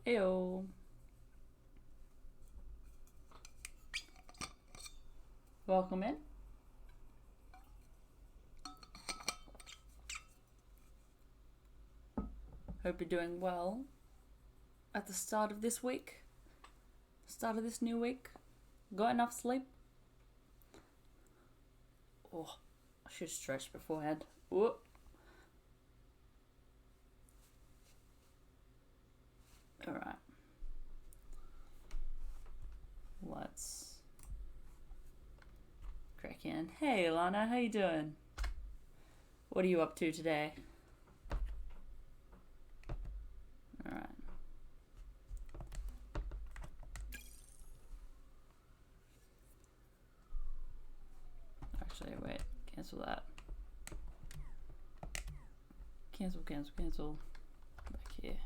Heyo. Welcome in. Hope you're doing well at the start of this week. Start of this new week. Got enough sleep? Oh, I should stretch beforehand. Whoop. Alright. Let's crack in. Hey Lana, how you doing? What are you up to today? Alright. Actually, wait. Cancel that. Cancel. Back here.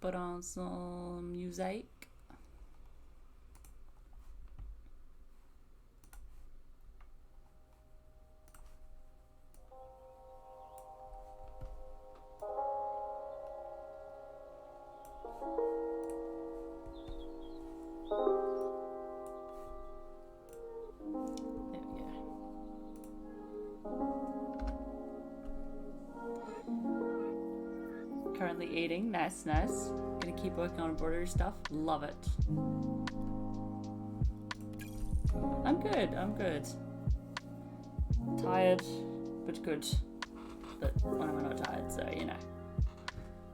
Put on some music. Currently eating. Nice. Gonna keep working on embroidery stuff. Love it. I'm good. Tired, but good. But when am I not tired? So, you know.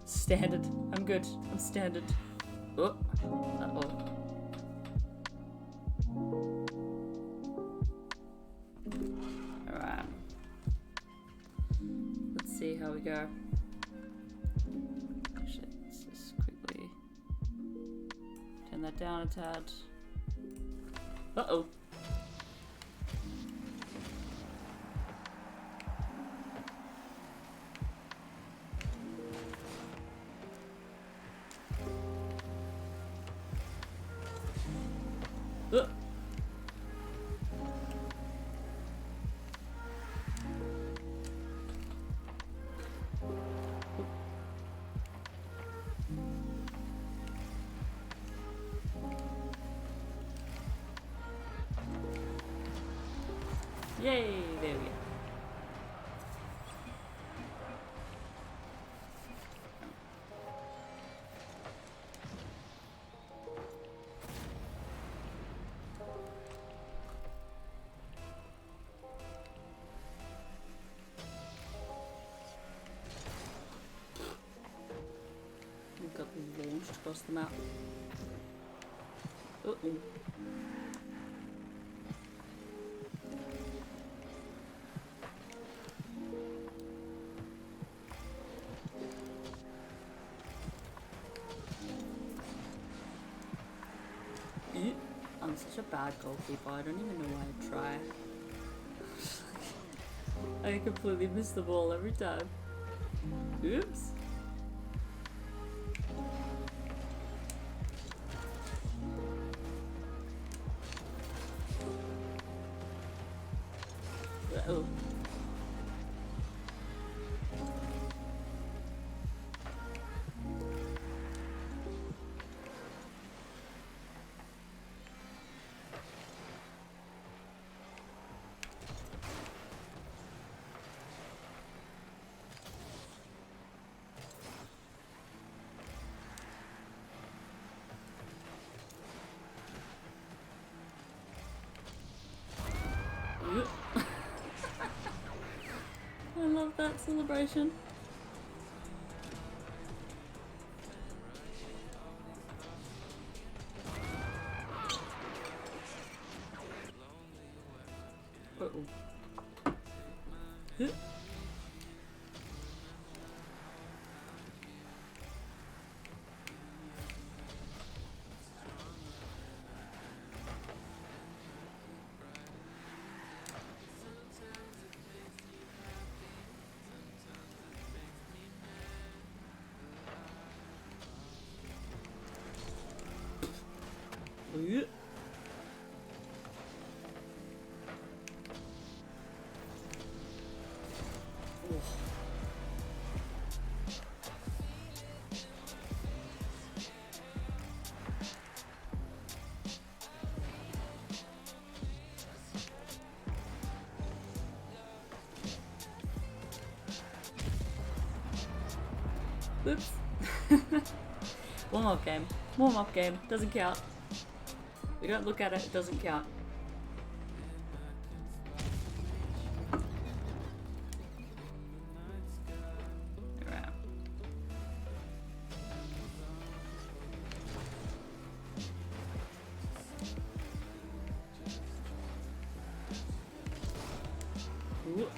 Standard. I'm good. I'm standard. Oh. Uh-oh. Alright. Let's see how we go. That down a tad. Uh-oh. Yay, there we go. We got launched across the map. Uh-oh. I'm such a bad goalkeeper, I don't even know why I try. I completely miss the ball every time. Oops. Uh-oh. I love that celebration. Uh-oh. Oops. Warm-up game. Warm-up game. Doesn't count. We don't look at it, it doesn't count. Right. Ooh.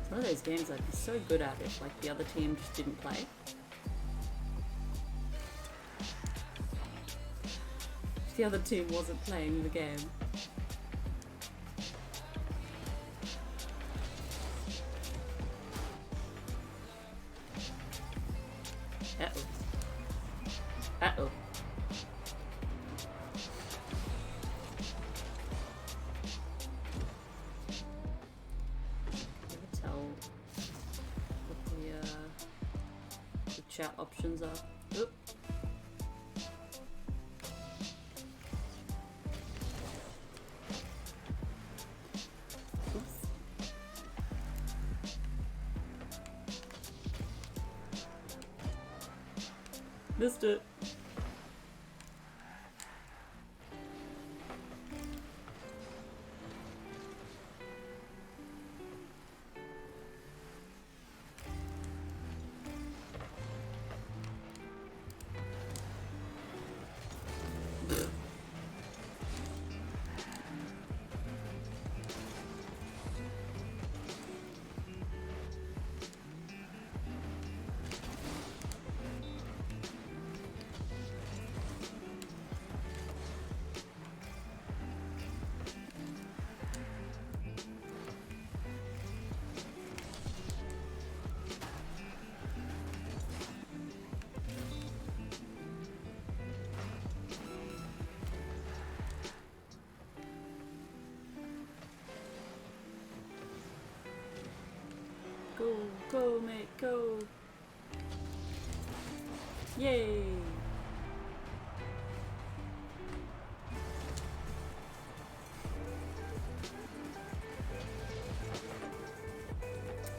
One of those games I'd be so good at if like the other team just didn't play. If the other team wasn't playing the game. Uh-oh. Uh-oh. Chat options are. Oop. Oops. Missed it. Go, go, mate, go. Yay.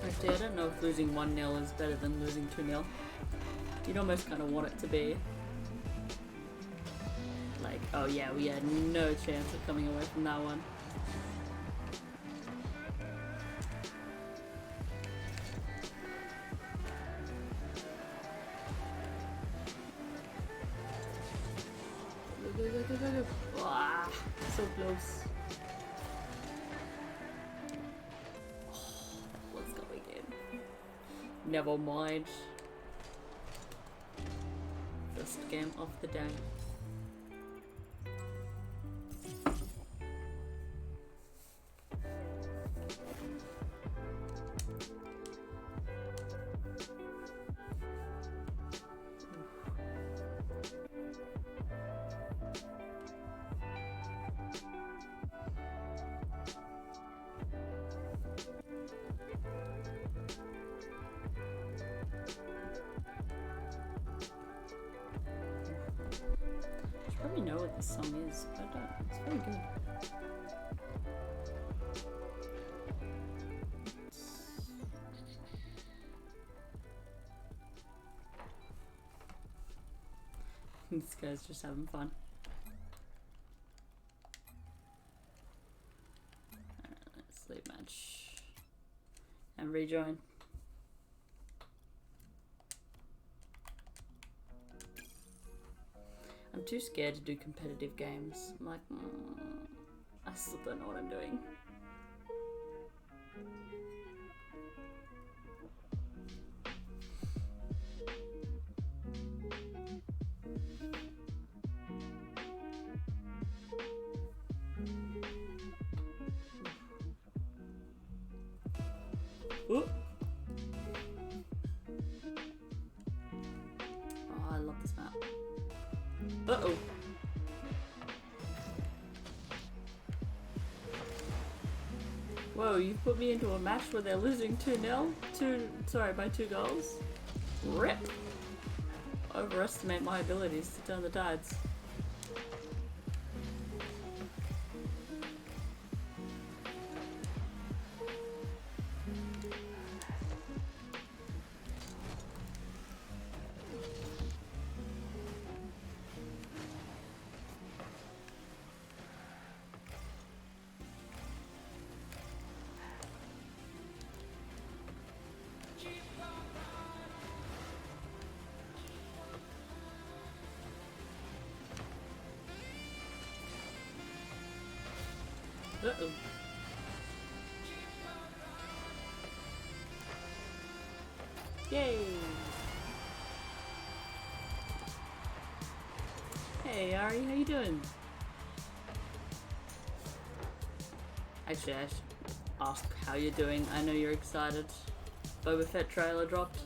Actually, I don't know if losing 1-0 is better than losing 2-0. You'd almost kind of want it to be like, oh yeah, we had no chance of coming away from that one. Ah, so close. Oh, that was going in. Never mind. First game of the day. I probably know what this song is, but I don't. It's very good. This guy's just having fun. Alright, let's leave match and rejoin. I'm too scared to do competitive games. I'm like, I still don't know what I'm doing. Ooh. Oh, I love this map. Uh-oh. Whoa, you put me into a match where they're losing 2-0? By 2 goals? RIP! Overestimate my abilities to turn the tides. Uh-oh. Yay! Hey Ari, how you doing? Actually, I should ask how you're doing. I know you're excited. Boba Fett trailer dropped.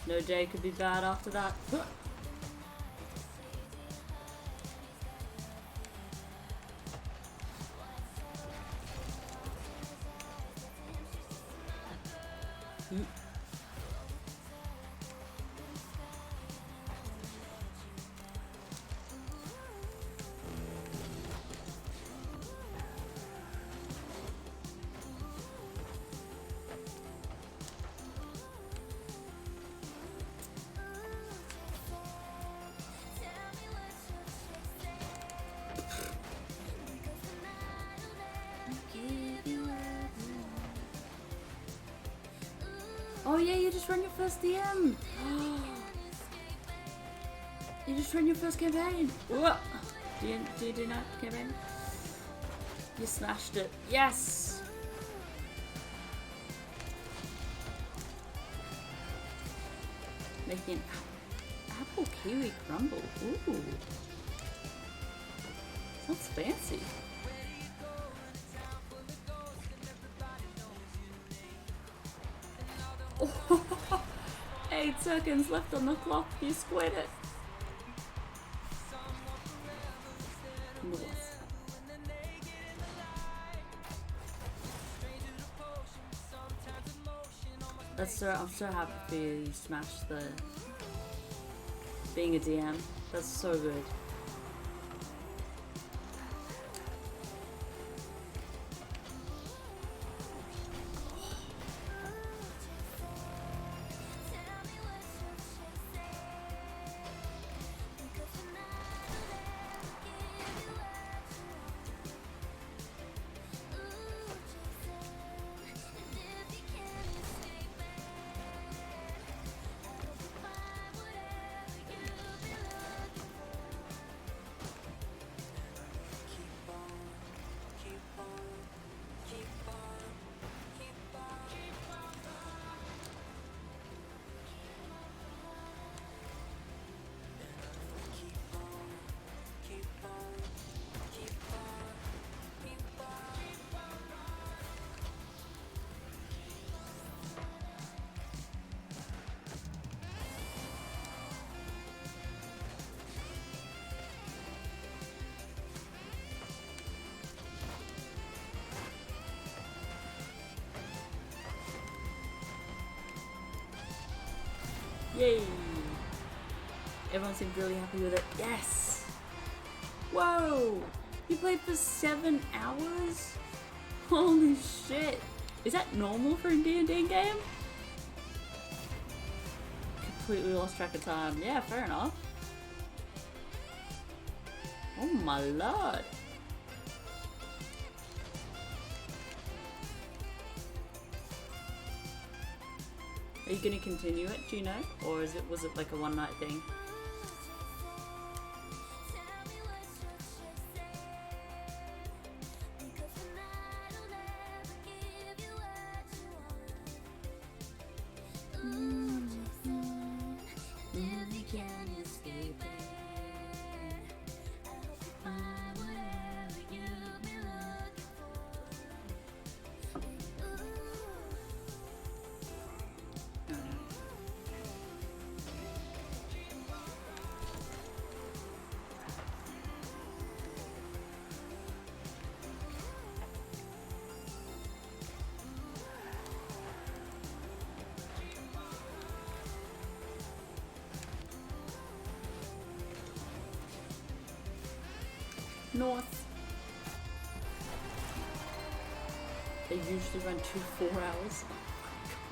No day could be bad after that. Oh yeah, you just ran your first DM! You just ran your first campaign! What? Do you do that campaign? You smashed it. Yes! Making apple kiwi crumble. Ooh. Sounds fancy. Oh, 8 seconds left on the clock. You squared it. Nice. I'm so happy for you. You smashed the being a DM. That's so good. Yay! Everyone seemed really happy with it. Yes! Whoa! You played for 7 hours? Holy shit! Is that normal for a D&D game? Completely lost track of time. Yeah, fair enough. Oh my lord! Are you gonna continue it, do you know? Or was it like a one night thing? north. They usually run 4 hours.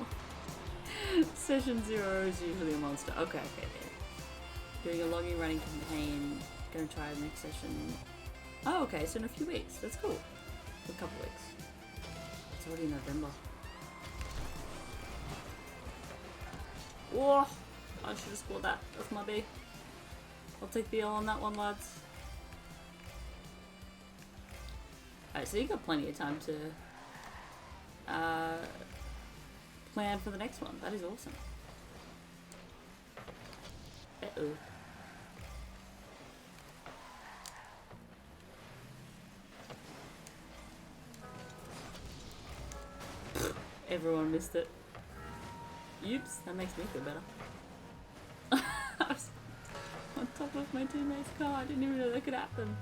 Oh my god. Session 0 is usually a monster. Okay. Doing a logging running campaign. Gonna try the next session. Oh, okay, so in a few weeks. That's cool. A couple weeks. It's already November. Whoa! I should have scored that. That's my B. I'll take the L on that one, lads. Alright, so you got plenty of time to plan for the next one. That is awesome. Uh-oh. Everyone missed it. Oops, that makes me feel better. I was on top of my teammate's car. I didn't even know that could happen.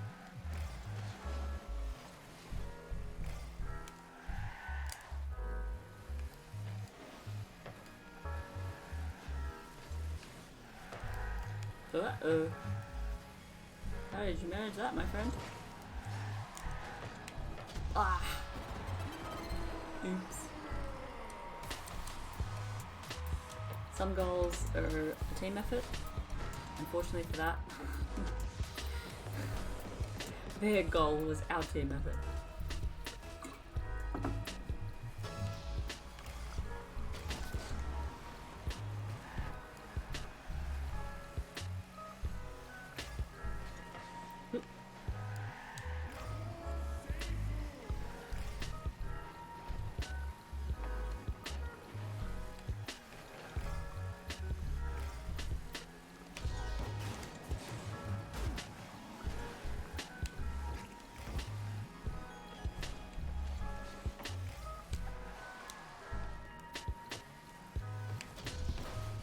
Uh-oh. How did you manage that, my friend? Ah! Oops. Some goals are a team effort. Unfortunately for that, their goal was our team effort.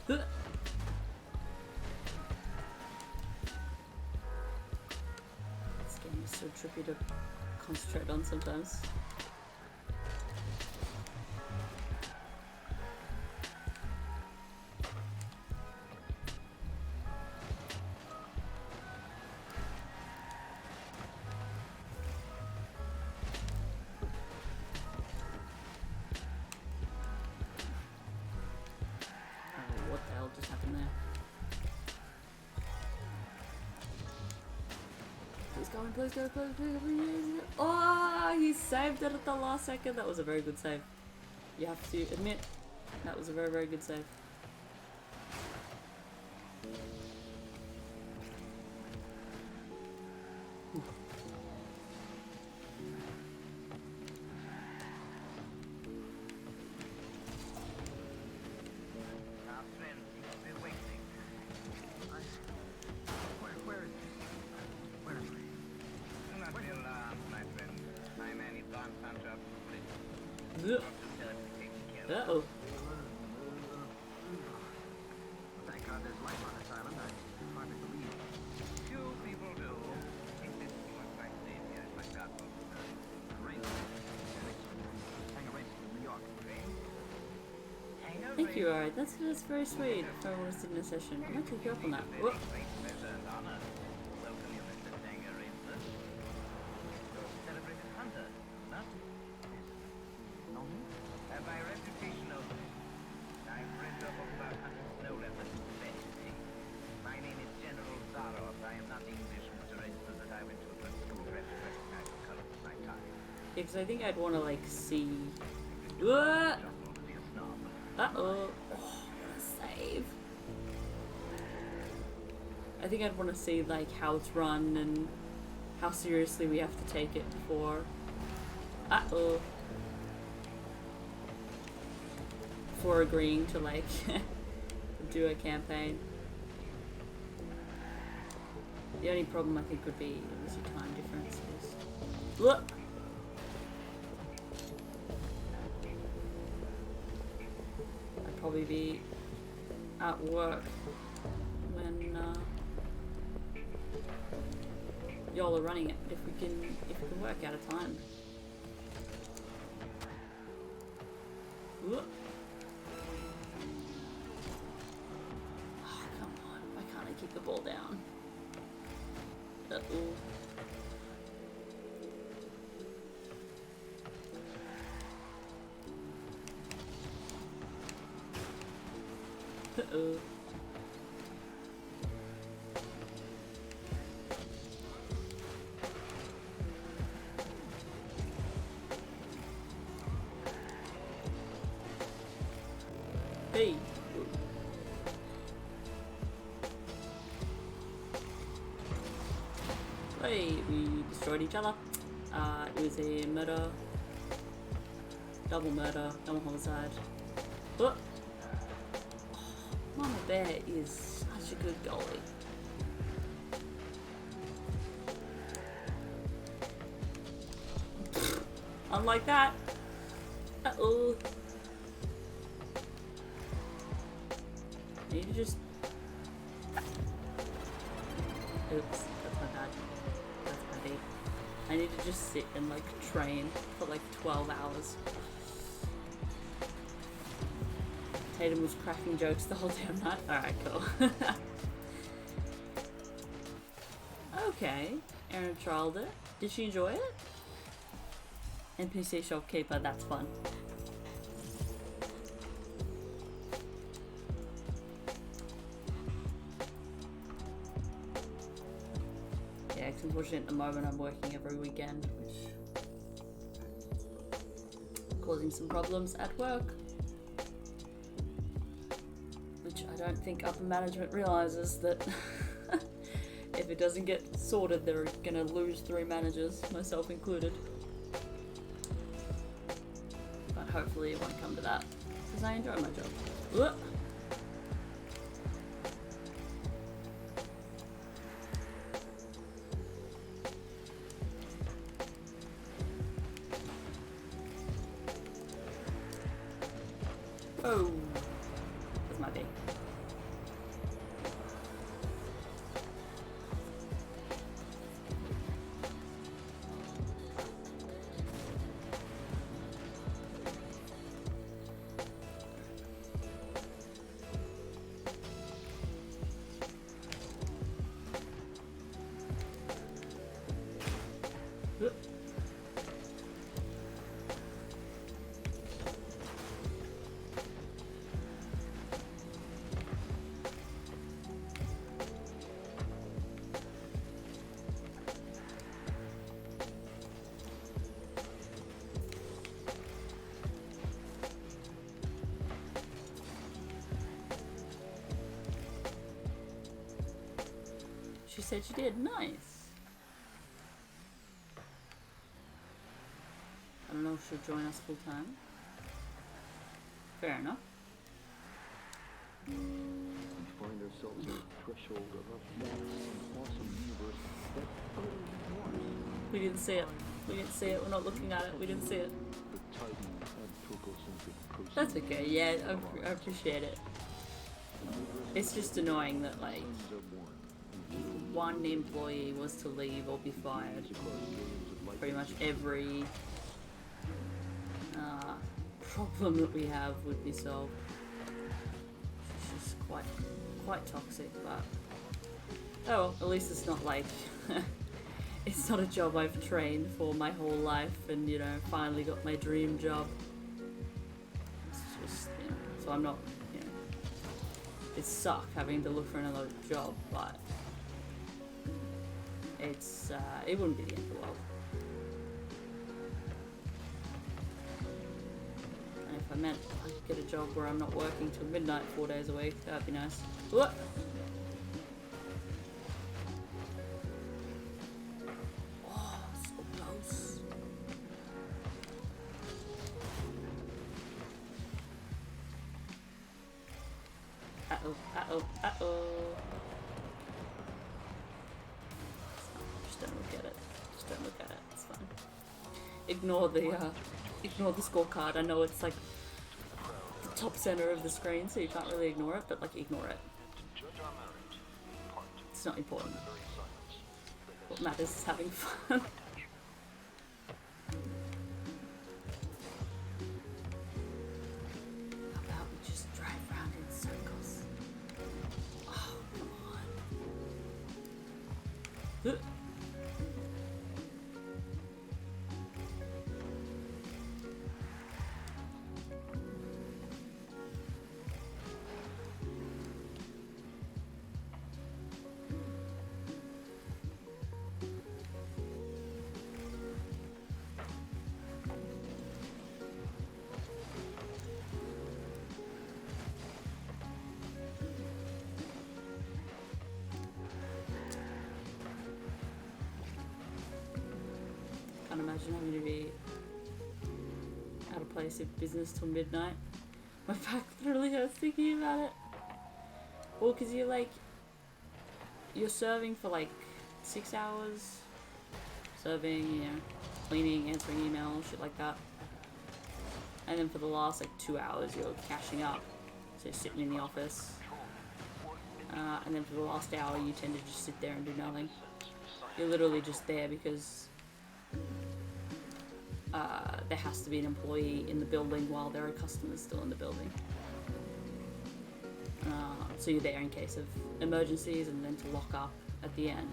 This game is so trippy to concentrate on sometimes. What the hell just happened there? Please go in, please go, please. Oh, he saved it at the last second. That was a very good save. You have to admit, that was a very, very good save. Uh-oh. Thank God there's life on this island. I hardly believe it. Few people do. Think this looks like Xavier, like that one. Race. Hang a race in New York. Hang a Thank you, alright. That's very sweet. If I want to sit in a session, I might take you up on that. Whoop. Pleasure and honor. Welcome you, Mr. Tanger Racer. Celebrated hunter, not? No? By reputation only. I've read up about hunting snow leopards and fancy. My name is General Zaroff. I am not English, Mr. Racer, that I went to a good school to recognize the colors of my tie. Yeah, because I think I'd want to, like, see... What? Just want to be a snob. Uh-oh. Oh, what a save. I think I'd want to see, like, how it's run and how seriously we have to take it before... Uh-oh. Before agreeing to, like, do a campaign. The only problem I think would be obviously time differences. Look! I'd probably be at work when y'all are running it, but if we can work out a time. Look! Oh, come on, why can't I keep the ball down? Uh-oh. Uh-oh. Hey. Hey, we destroyed each other. It was a murder. Double murder, double homicide. Oh. Mama Bear is such a good goalie. Unlike that. Uh-oh. Need to just... Oops, that's my bad. That's my beat. I need to just sit and like train for like 12 hours. Tatum was cracking jokes the whole damn night. Alright, cool. Okay, Erin trialed it. Did she enjoy it? NPC shopkeeper, that's fun. Yeah, it's unfortunate at the moment I'm working every weekend, which causing some problems at work. Which I don't think upper management realizes that if it doesn't get sorted, they're gonna lose 3 managers, myself included. But hopefully it won't come to that, because I enjoy my job. Whoop. Oh, that's my day. She said she did. Nice. I don't know if she'll join us full time. Fair enough. Find ourselves at the threshold of a vast and awesome universe that utterly dwarfs We didn't see it. We didn't see it. We're not looking at it. We didn't see it. the Titan anthropocentric process. That's okay. Yeah, I appreciate it. It's just annoying that like if one employee was to leave or be fired, pretty much every problem that we have would be solved. It's just quite toxic, but oh well, at least it's not like it's not a job I've trained for my whole life and, you know, finally got my dream job. It's just, you know, so I'm not, you know, it sucks having to look for another job, but it's, it wouldn't be the end of the world. And if I meant I could get a job where I'm not working till midnight 4 days a week, that'd be nice. What? Uh-oh. Just don't look at it. Just don't look at it. It's fine. Ignore the scorecard. I know it's like the top center of the screen, so you can't really ignore it, but like ignore it. It's not important. What matters is having fun. imagine having to be at a place of business till midnight. My back literally hurts thinking about it. Well, because you're serving for like 6 hours. Serving, you know, cleaning, answering emails, shit like that. And then for the last like 2 hours, you're cashing up. So you're sitting in the office. And then for the last hour, you tend to just sit there and do nothing. You're literally just there because there has to be an employee in the building while there are customers still in the building. So you're there in case of emergencies and then to lock up at the end.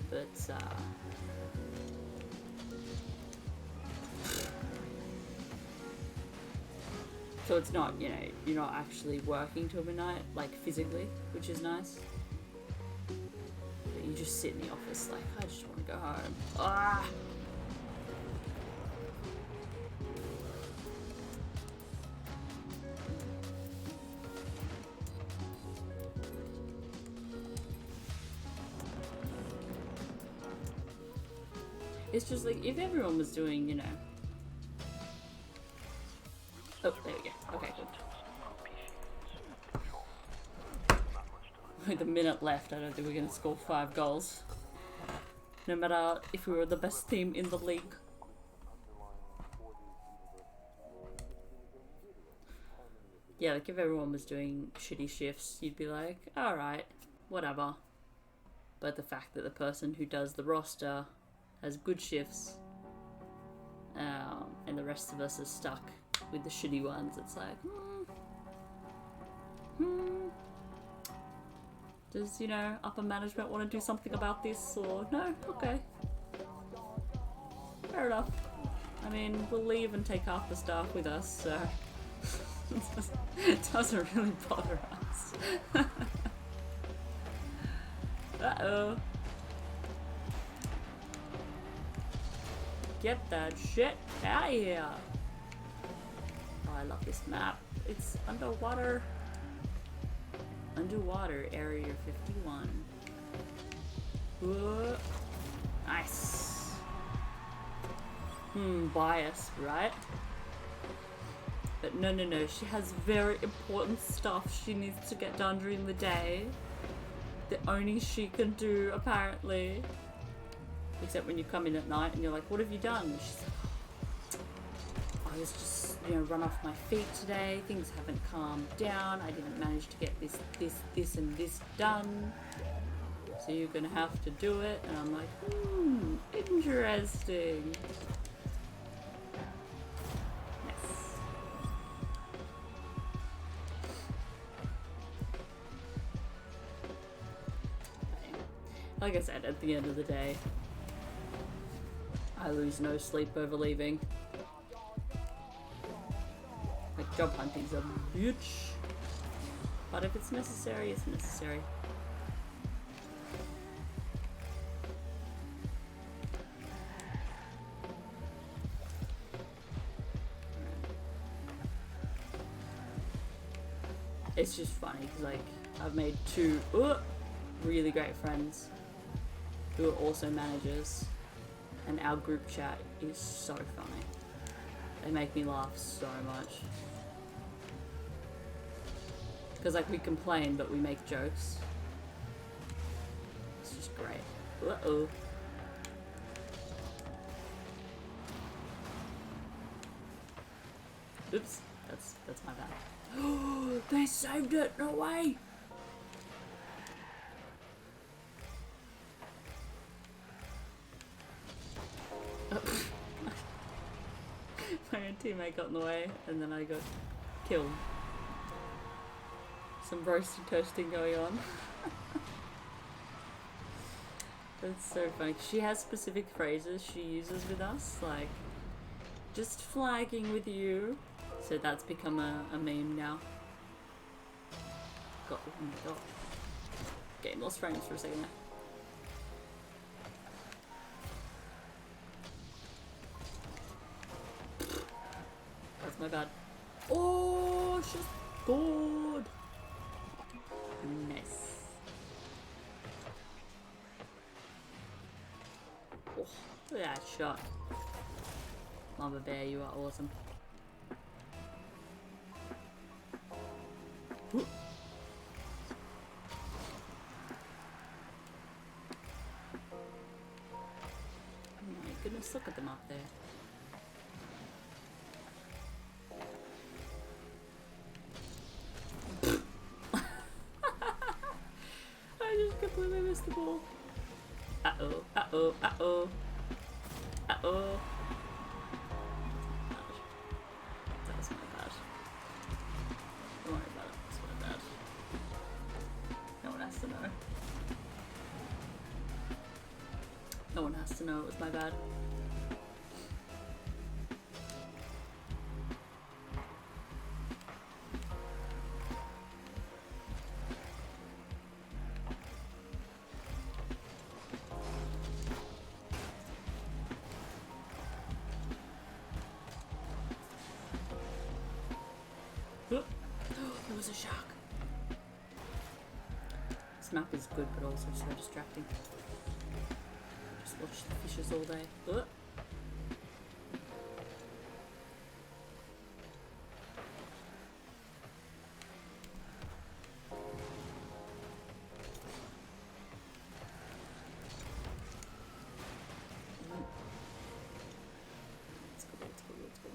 But so it's not, you know, you're not actually working till midnight, like physically, which is nice. But you just sit in the office like, I just want to go home. Ah! It's just like, if everyone was doing, you know... Oh, there we go. Okay, good. With a minute left, I don't think we're going to score 5 goals. No matter if we were the best team in the league. Yeah, like if everyone was doing shitty shifts, you'd be like, alright, whatever. But the fact that the person who does the roster has good shifts, and the rest of us are stuck with the shitty ones, it's like, does, you know, upper management want to do something about this, or no? Okay. Fair enough. I mean, we'll leave and take half the staff with us, so it doesn't really bother us. Uh-oh. Get that shit out of here. Oh, I love this map. It's underwater. Underwater Area 51. Whoa. Nice. Bias, right? But no, she has very important stuff she needs to get done during the day that only she can do, apparently. Except when you come in at night and you're like, what have you done? And she's like, oh, I was just, you know, run off my feet today. Things haven't calmed down. I didn't manage to get this and this done. So you're gonna have to do it. And I'm like, interesting. Yes. Like I said, at the end of the day, I lose no sleep over leaving. Like, job hunting's a bitch. But if it's necessary, it's necessary. It's just funny because, like, I've made 2 really great friends who are also managers. And our group chat is so funny. They make me laugh so much. Because, like, we complain, but we make jokes. It's just great. Uh-oh. Oops. That's my bad. They saved it! No way! My own teammate got in the way, and then I got killed. Some roasting toasting going on. That's so funny. She has specific phrases she uses with us, like, just flagging with you. So that's become a meme now. Oh my god. Game lost frames for a second there. That's my bad. Oh, she's good. Nice. Oh, Look at that shot. Mama Bear, you are awesome. Ooh. Oh my goodness, look at them up there. I just completely missed the ball. Uh-oh, uh-oh, uh-oh. Uh-oh. That was my bad. Don't worry about it, it's my bad. No one has to know. No one has to know it was my bad. Oh, there was a shark. This map is good, but also so distracting. Just watch the fishes all day. Oh. Let's go, let's go, let's go.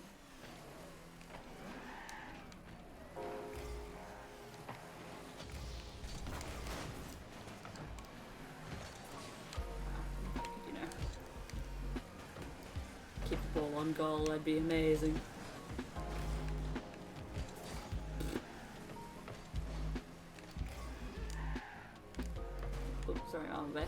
You know, keep the ball on goal, that'd be amazing. Oops, sorry, I'm there.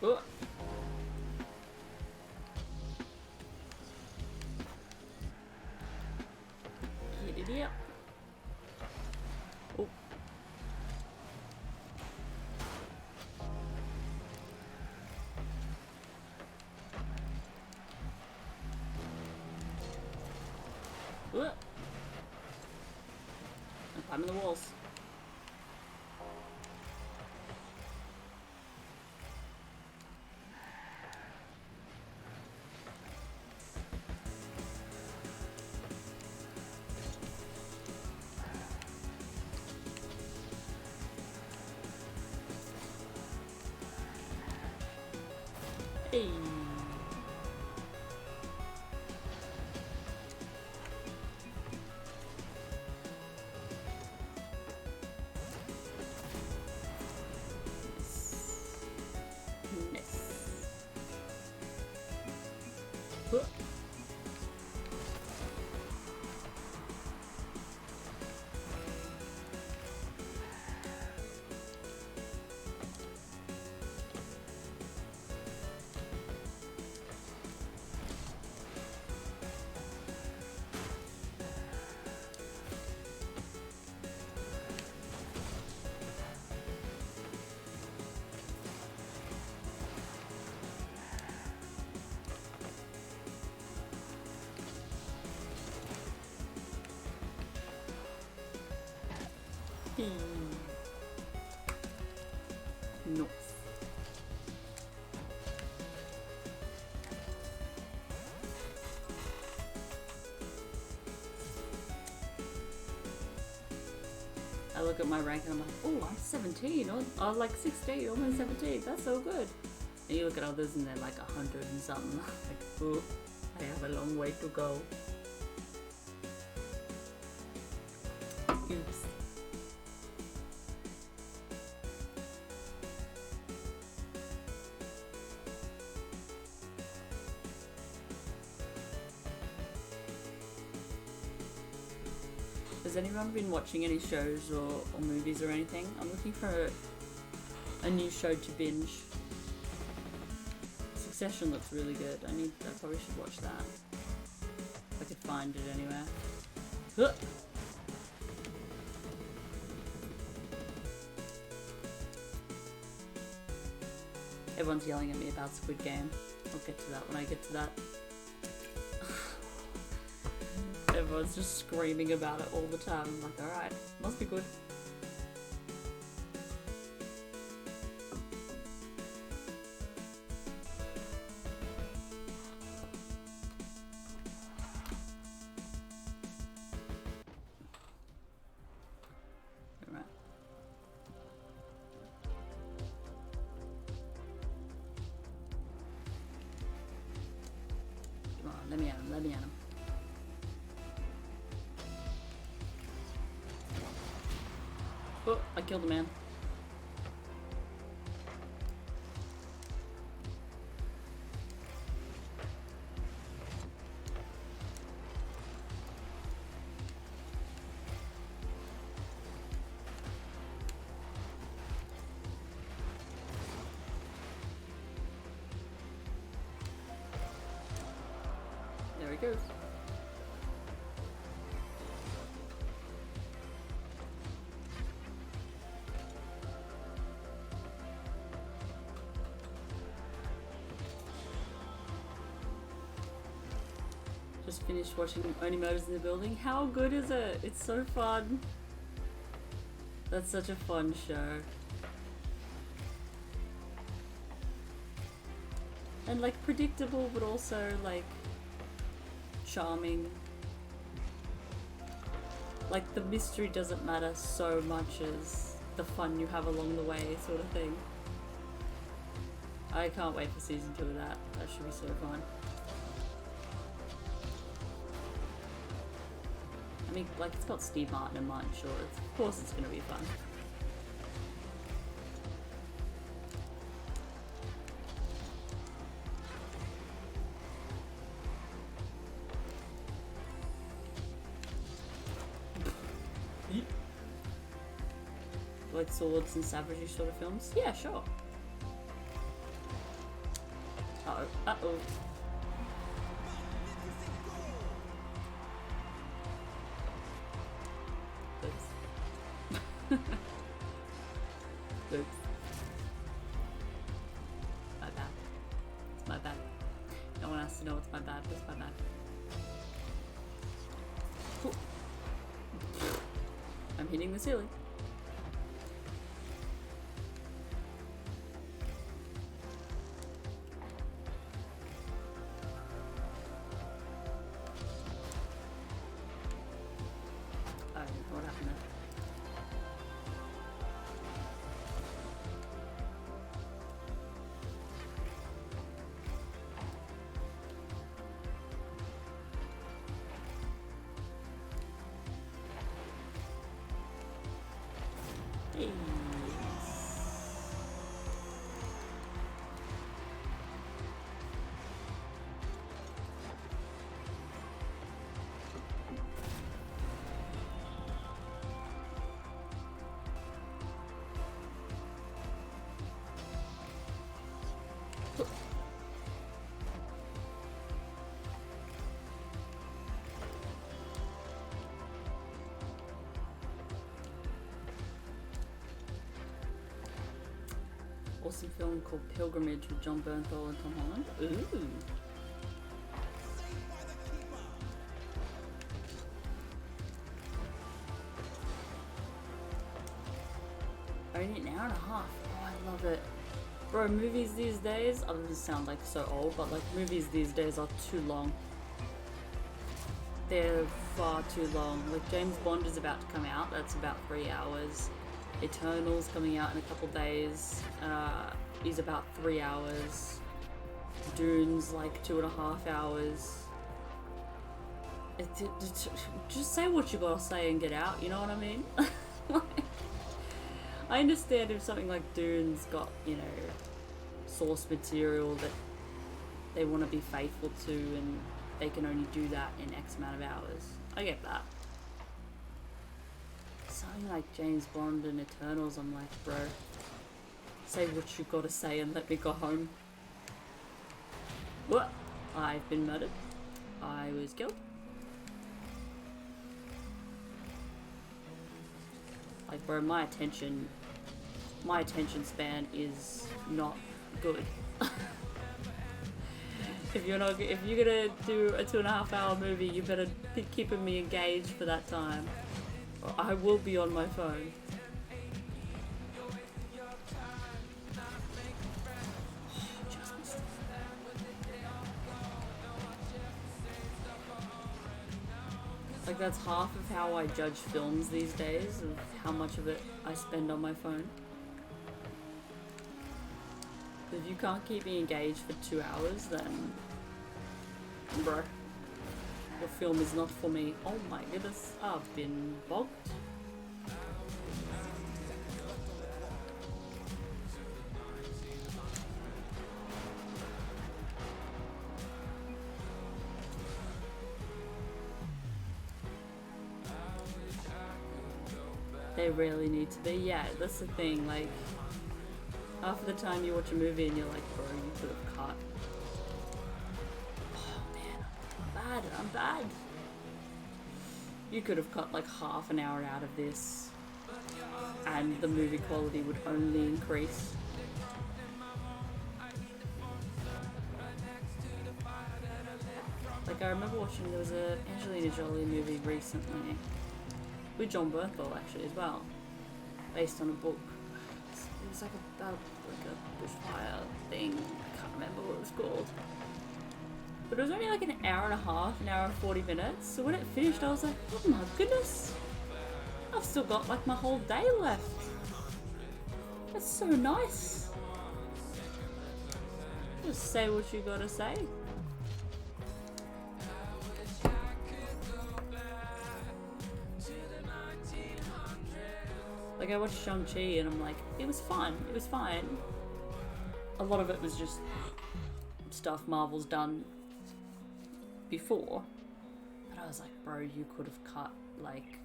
Oh. Get it up. Oh. Oh. I'm climbing the walls. Hey. Nice. Nice. Huh. North. I look at my rank and I'm like, oh, I'm 17, or like 16, almost 17, that's so good. And you look at others and they're like 100 and something, like, oh, I have a long way to go. Oops. Has anyone been watching any shows or movies or anything? I'm looking for a new show to binge. Succession looks really good. I probably should watch that. If I could find it anywhere. Huh. Everyone's yelling at me about Squid Game. I'll get to that when I get to that. Everyone's just screaming about it all the time. I'm like, alright, must be good. Alright. Come on, let me at him, let me at him. Oh, I killed a man. There he goes. Just finished watching Only Murders in the Building. How good is it? It's so fun. That's such a fun show. And like predictable, but also like charming. Like the mystery doesn't matter so much as the fun you have along the way, sort of thing. I can't wait for season 2 of that. That should be so fun. I mean, like, it's got Steve Martin and Martin Short. Of course it's gonna be fun. Like swords and savagery sort of films? Yeah, sure. Uh-oh. Uh-oh. Oops. Oops. My bad. It's my bad. No one has to know it's my bad, but it's my bad. Cool. I'm hitting the ceiling. What happened there? Hey. Awesome film called Pilgrimage with John Bernthal and Tom Holland. Ooh. Only an hour and a half. Oh, I love it. Bro, movies these days, I don't sound like so old, but like movies these days are too long. They're far too long. Like James Bond is about to come out, that's about 3 hours. Eternal's coming out in a couple days, is about 3 hours. Dune's like 2.5 hours. Just say what you gotta say and get out, you know what I mean? Like, I understand if something like Dune's got, you know, source material that they want to be faithful to and they can only do that in X amount of hours. I get that. Something like James Bond and Eternals, I'm like, bro, say what you gotta say and let me go home. What? I've been murdered. I was killed. Like, bro, my attention span is not good. If you're gonna do a 2.5 hour movie, you better be keeping me engaged for that time, or I will be on my phone. Like, that's half of how I judge films these days, of how much of it I spend on my phone. If you can't keep me engaged for 2 hours, then, bro, your film is not for me. Oh my goodness, I've been bogged. They really need to be. Yeah, that's the thing, like, half the time you watch a movie and you're like, bro, you could have cut. Oh man, I'm bad. You could have cut like half an hour out of this and the movie quality would only increase. Like, I remember watching, there was a Angelina Jolie movie recently with John Bernthal actually as well, based on a book. It was like a bushfire thing. I can't remember what it was called. But it was only like an hour and a half, an hour and 40 minutes. So when it finished, I was like, oh my goodness, I've still got like my whole day left. That's so nice. Just say what you gotta say. Like, I watched Shang-Chi and I'm like, it was fun, it was fine. A lot of it was just stuff Marvel's done before. But I was like, bro, you could have cut, like,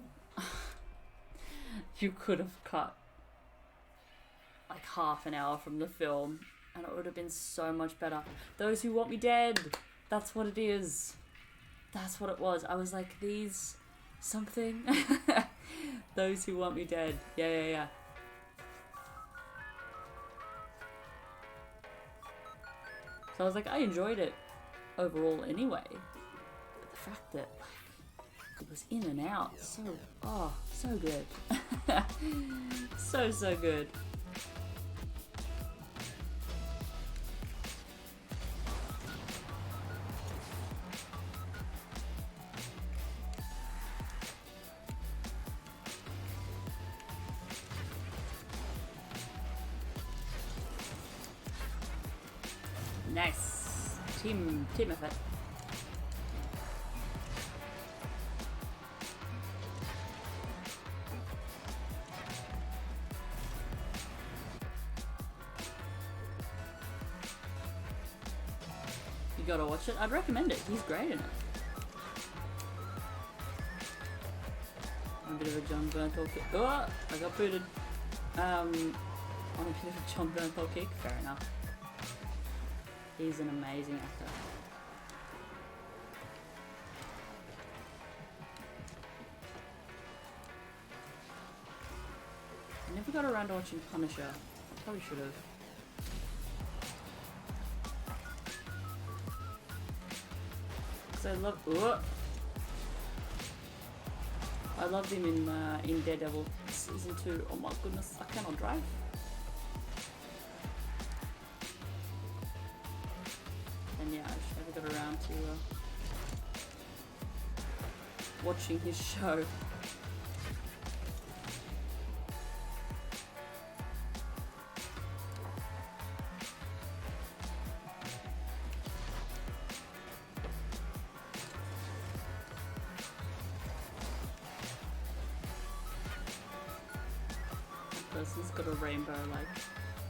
you could have cut like half an hour from the film and it would have been so much better. Those Who Want Me Dead, that's what it is. That's what it was. I was like, these something. Those Who Want Me Dead. Yeah. So I was like, I enjoyed it overall anyway. But the fact that like it was in and out, so good. so good. Nice. Team effort. You gotta watch it. I'd recommend it. He's great in it. I'm a bit of a John Bernthal kick. Oh, I got booted. On a bit of a John Bernthal kick. Fair enough. He's an amazing actor. I never got around to watching Punisher. I probably should have. Because I loved him in Daredevil season 2. Oh my goodness, I cannot drive. And yeah, I just never got around to watching his show. This has got a rainbow like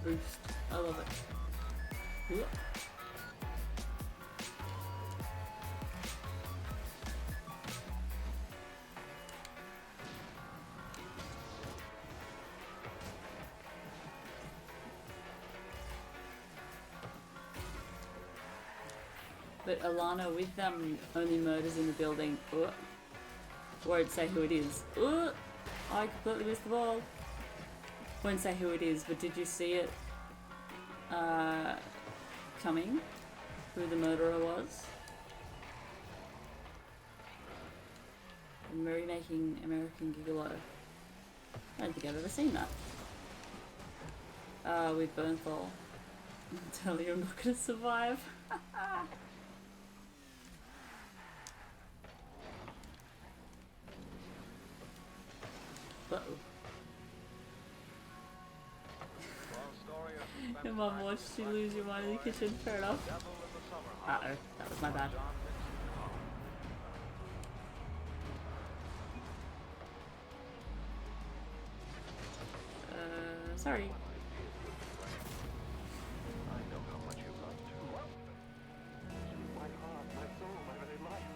boost. I love it. Ooh. But Alana with only murders in the building. Won't say who it is. I completely missed the ball. Won't say who it is, but did you see it coming? Who the murderer was? Merry-making American Gigolo. I don't think I've ever seen that. With Bernthal. Tell you I'm not gonna survive. Uh-oh. Your mum watched you lose your mind in the kitchen, fair enough. Uh-oh, that was my bad. Sorry. I know how much you love to. My heart, my soul, my very life.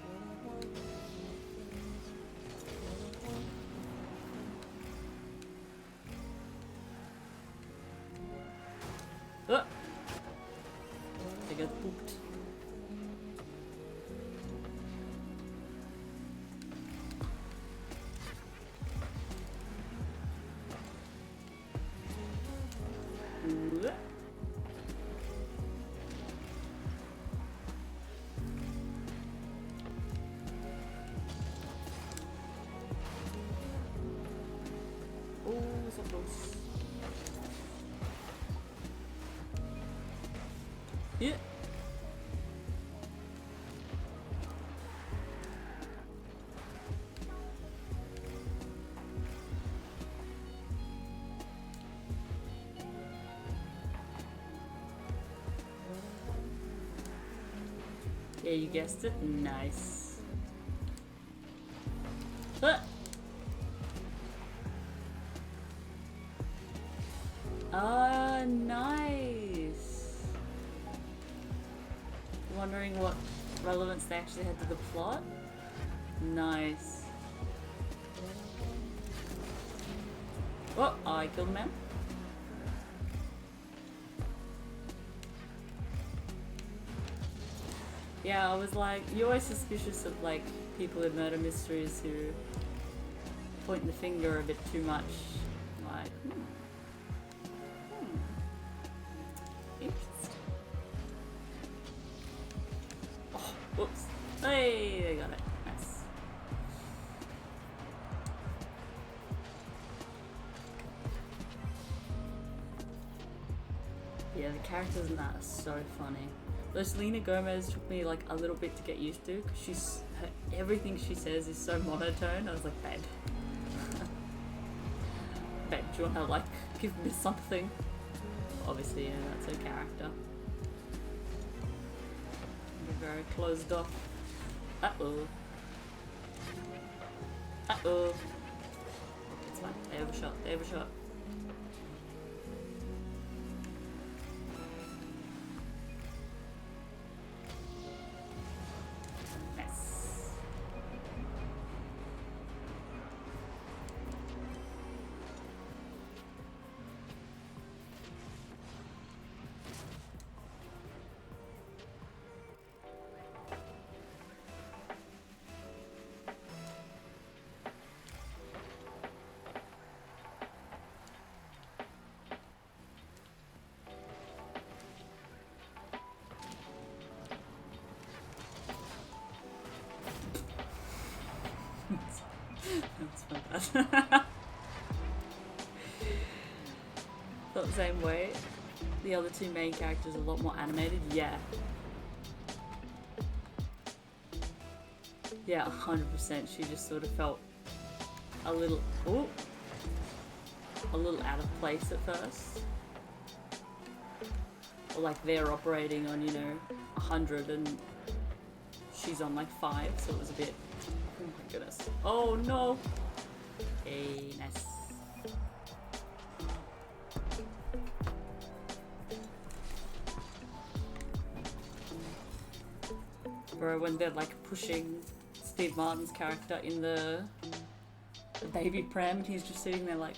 I got pooped. So close. Yeah. Yeah, you guessed it. Nice. Nice. Wondering what relevance they actually had to the plot. Nice. Oh, I killed a man. Yeah, I was like, you're always suspicious of like people in murder mysteries who point the finger a bit too much. Like, interesting. Oh, whoops. Hey, they got it. Nice. Yeah, the characters in that are so funny. Though Selena Gomez took me like a little bit to get used to because everything she says is so monotone. I was like, babe. Babe, do you want to like give me something? Obviously, yeah, that's her character. They're very closed off. Uh-oh. Uh-oh. It's fine. They overshot. They overshot. That's my bad. Felt the same way. The other two main characters are a lot more animated. Yeah. Yeah, 100%. She just sort of felt a little, a little out of place at first. Or like they're operating on, 100 and she's on like 5, so it was a bit, oh my goodness. Oh no! Hey, nice. Bro, when they're like pushing Steve Martin's character in the baby pram and he's just sitting there like,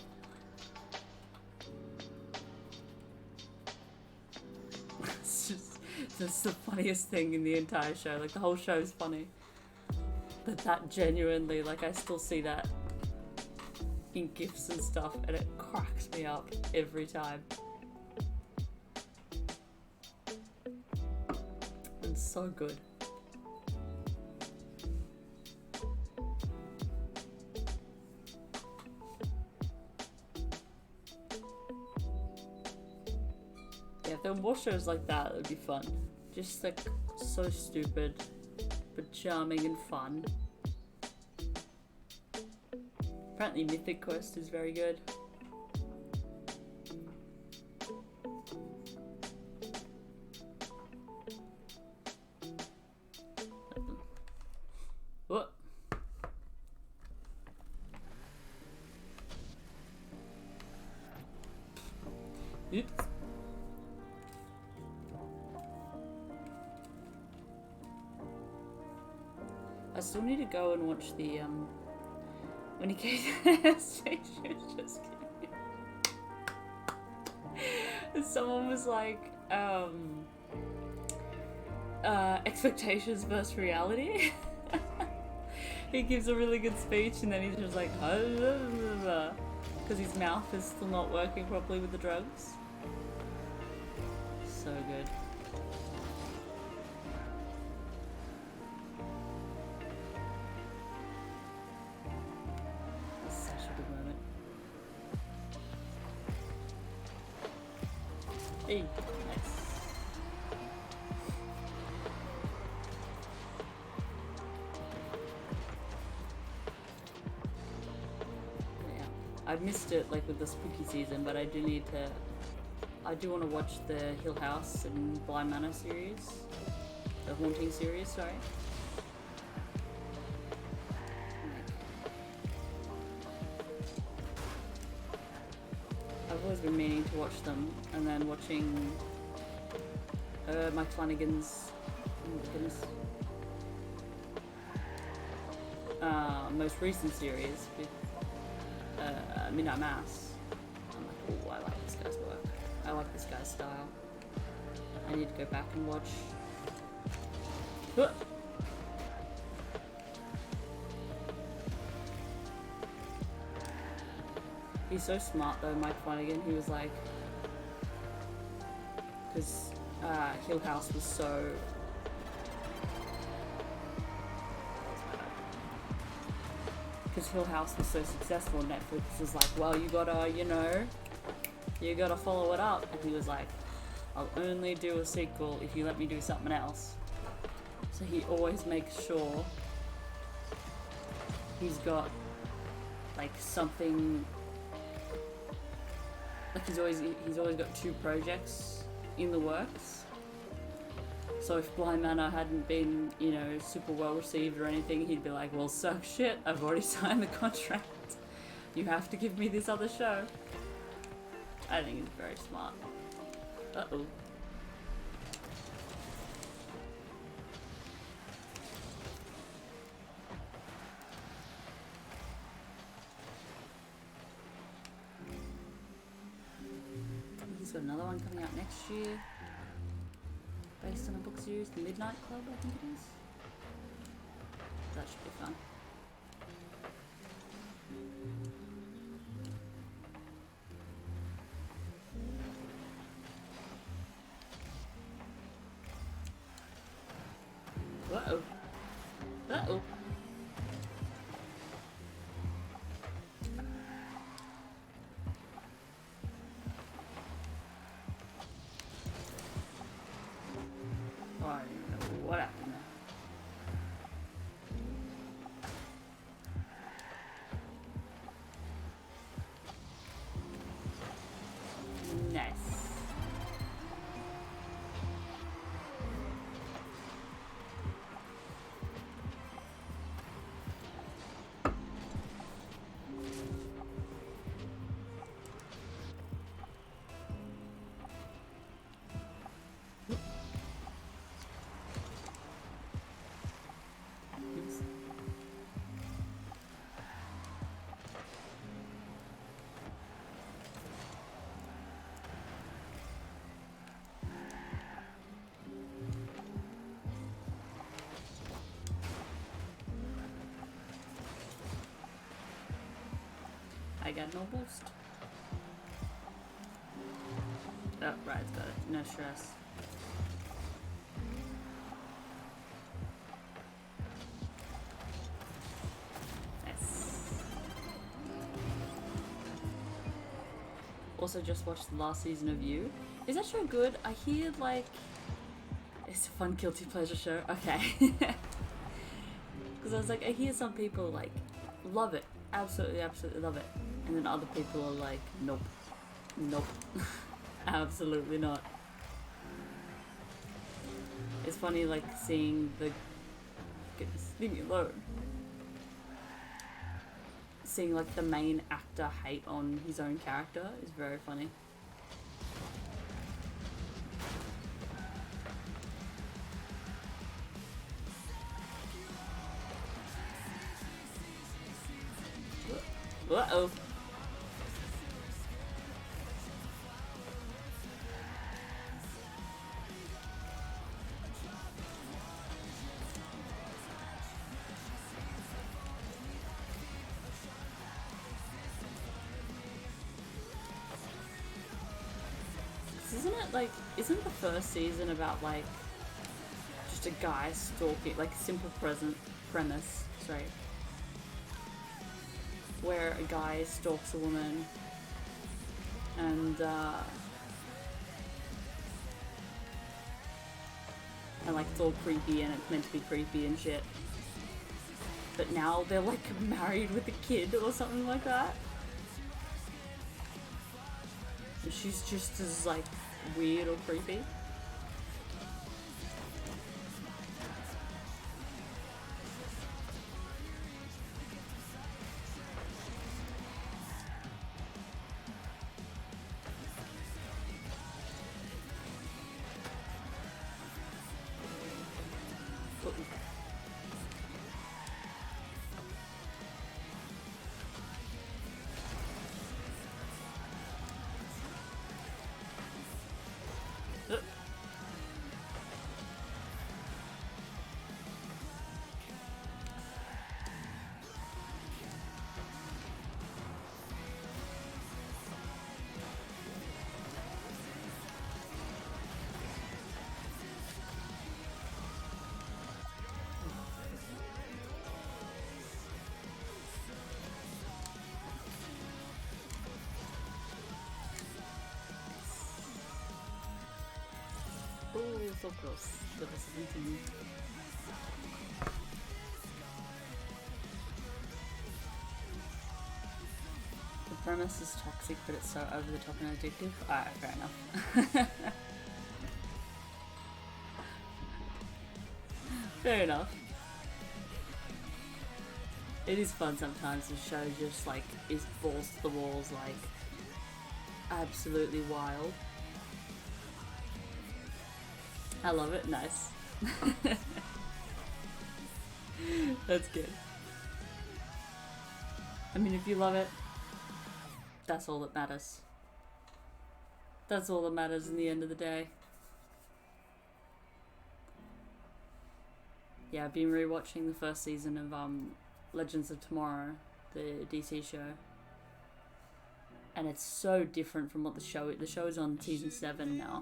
it's just the funniest thing in the entire show. Like, the whole show is funny. But that genuinely, like, I still see that in GIFs and stuff, and it cracks me up every time. It's so good. Yeah, if there were more shows like that, it would be fun. Just like so stupid, but charming and fun. Apparently Mythic Quest is very good. What? Oops. I still need to go and watch the when he came to station. Just kidding. Someone was like, expectations versus reality. He gives a really good speech and then he's just like, because his mouth is still not working properly with the drugs. So good. That's such a good moment. Hey, nice. I missed it like with the spooky season, but I do need to. I do want to watch the Hill House and Bly Manor series, the Haunting series. Sorry. I've always been meaning to watch them, and then watching Mike Flanagan's. Oh my goodness. Most recent series with Midnight Mass. I'm like, oh, I like this guy's work. I like this guy's style. I need to go back and watch. He's so smart though, Mike Flanagan. He was like, because Hill House was so. Because Hill House was so successful, Netflix was like, well, you gotta, you gotta follow it up. And he was like, I'll only do a sequel if you let me do something else. So he always makes sure he's got like something, like he's always got 2 projects in the works. So if Bly Manor hadn't been, super well received or anything, he'd be like, well, suck shit, I've already signed the contract. You have to give me this other show. I think he's very smart. Uh-oh. He's got another one coming out next year. Based on a book series, The Midnight Club, I think it is. That should be fun. Uh-oh. Uh-oh. Oh, I don't even know what happened there. Nice. I got no boost. Oh, right, it's got it. No stress. Nice. Also just watched the last season of You. Is that show good? I hear like it's a fun guilty pleasure show. Okay. Because I was like, I hear some people like love it, absolutely love it, and then other people are like, nope, nope, absolutely not. It's funny like seeing the goodness, leave me alone. Seeing like the main actor hate on his own character is very funny. Uh-oh. Isn't it like, isn't the first season about like just a guy stalking, like simple premise, sorry, where a guy stalks a woman and like it's all creepy and it's meant to be creepy and shit, but now they're like married with a kid or something like that, and she's just as like weird or creepy. Oh, so close to the 17. The premise is toxic, but it's so over the top and addictive. Alright, fair enough. Fair enough. It is fun sometimes. The show just like is balls to the walls, like absolutely wild. I love it. Nice. That's good. I mean, if you love it, that's all that matters. That's all that matters in the end of the day. Yeah, I've been rewatching the first season of Legends of Tomorrow, the DC show. And it's so different from what the show is on season 7 now.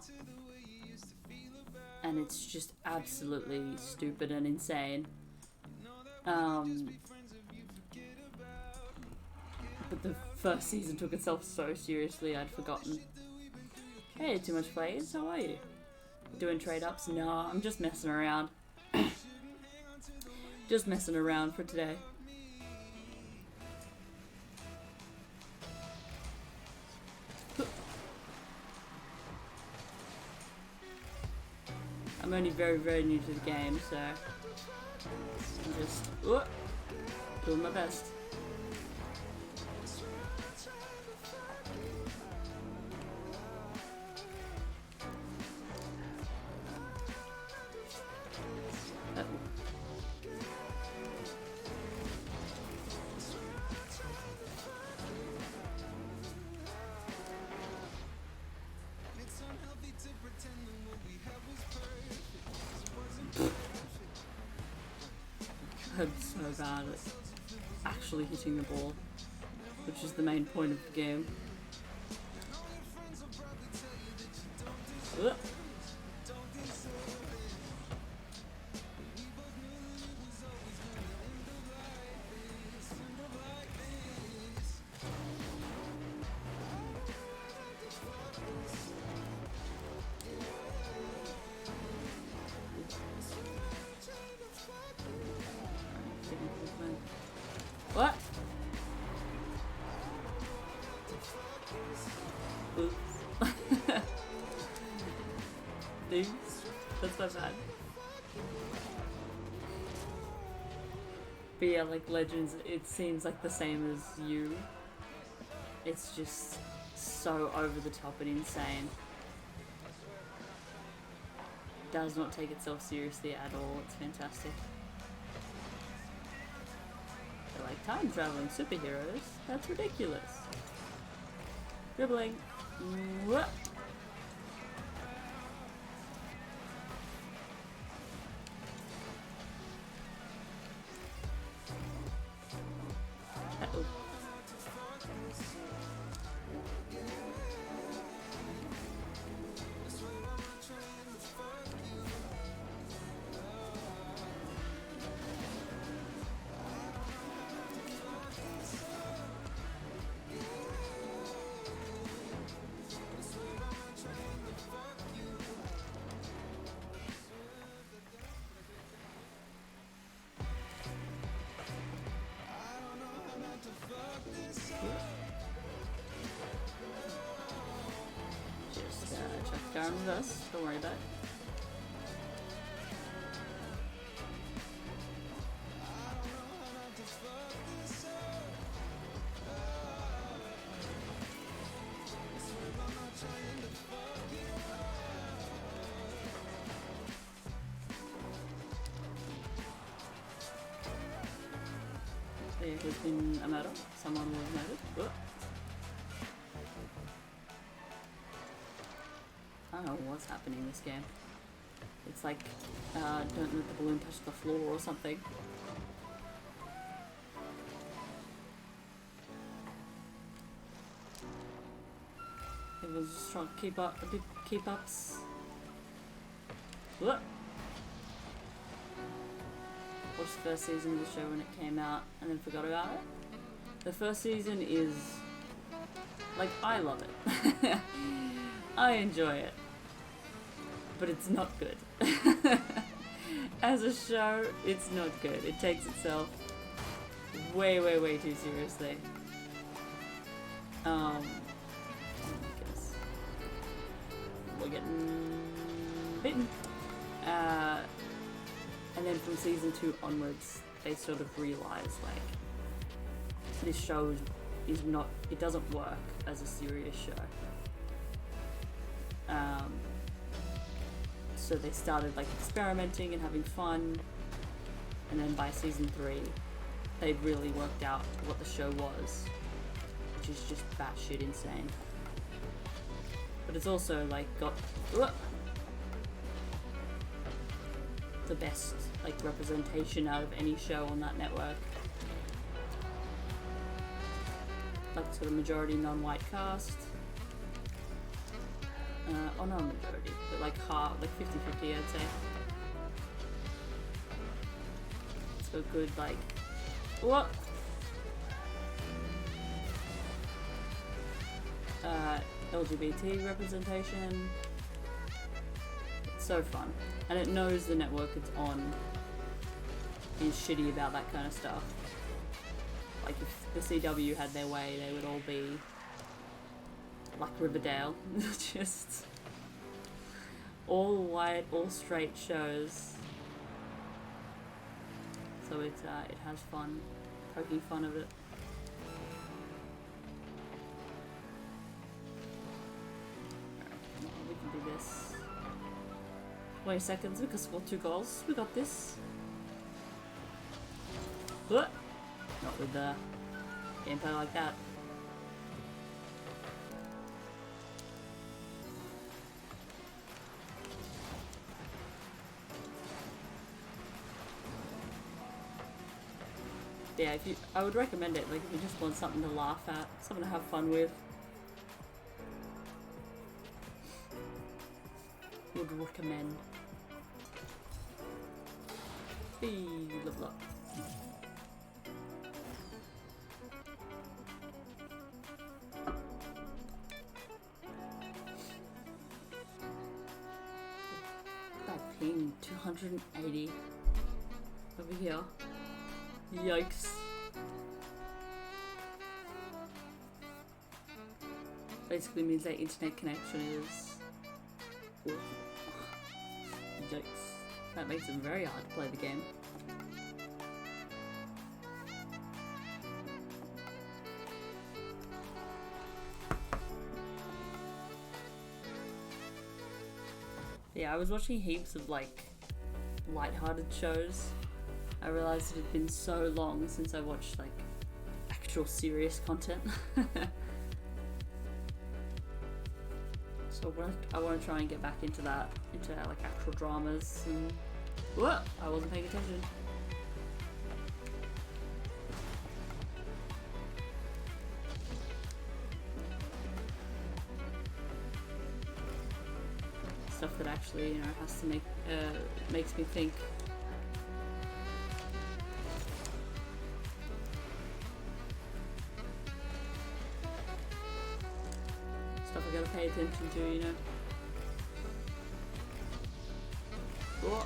And it's just absolutely stupid and insane. But the first season took itself so seriously, I'd forgotten. Hey, Too Much Plays, how are you? Doing trade-ups? No, I'm just messing around. Just messing around for today. I'm only very, very new to the game, so I'm just doing my best. I'm so bad at actually hitting the ball. which is the main point of the game. Ugh. What? Oops. Oops. That's not bad. But yeah, like Legends, it seems like the same as you. It's just so over the top and insane. Does not take itself seriously at all. It's fantastic. They're like time traveling superheroes. That's ridiculous. Dribbling. Mwah. Uh-oh. Just check down with us. Don't worry about it. There has been a murder. Someone was murdered. Whoop. I don't know what's happening in this game. It's like, don't let the balloon touch the floor or something. Everyone's just trying to keep up, keep ups. Whoop. Watched the first season of the show when it came out and then forgot about it. The first season is, like, I love it. I enjoy it. But it's not good. As a show, it's not good. It takes itself way, way, way too seriously. Oh my goodness. We're getting bitten. And then from season 2 onwards, they sort of realize, like, this show is not, it doesn't work as a serious show. So they started, like, experimenting and having fun, and then by season 3, they'd really worked out what the show was, which is just batshit insane. But it's also, like, got the best, like, representation out of any show on that network. Like, sort of majority non-white cast. Oh, not majority, but like half, like 50-50, I'd say. It's got good, like, what? LGBT representation. It's so fun. And it knows the network it's on is shitty about that kind of stuff. Like, if the CW had their way, they would all be like Riverdale. Just all white, all straight shows. So it has fun, poking fun of it. Alright, come on, we can do this. 20 seconds, we can score 2 goals. We got this. What? Not with the gameplay like that. Yeah, I would recommend it. Like if you just want something to laugh at, something to have fun with. Would recommend. Level up. That ping, 280 over here. Yikes. Basically means that internet connection is awful. Yikes. That makes it very hard to play the game. Yeah, I was watching heaps of like light-hearted shows. I realized it had been so long since I watched like actual serious content. So I want to try and get back into that, into like actual dramas. And whoa, I wasn't paying attention. Stuff that actually, you know, has to makes me think. Stuff I gotta pay attention to, you know. Whoa.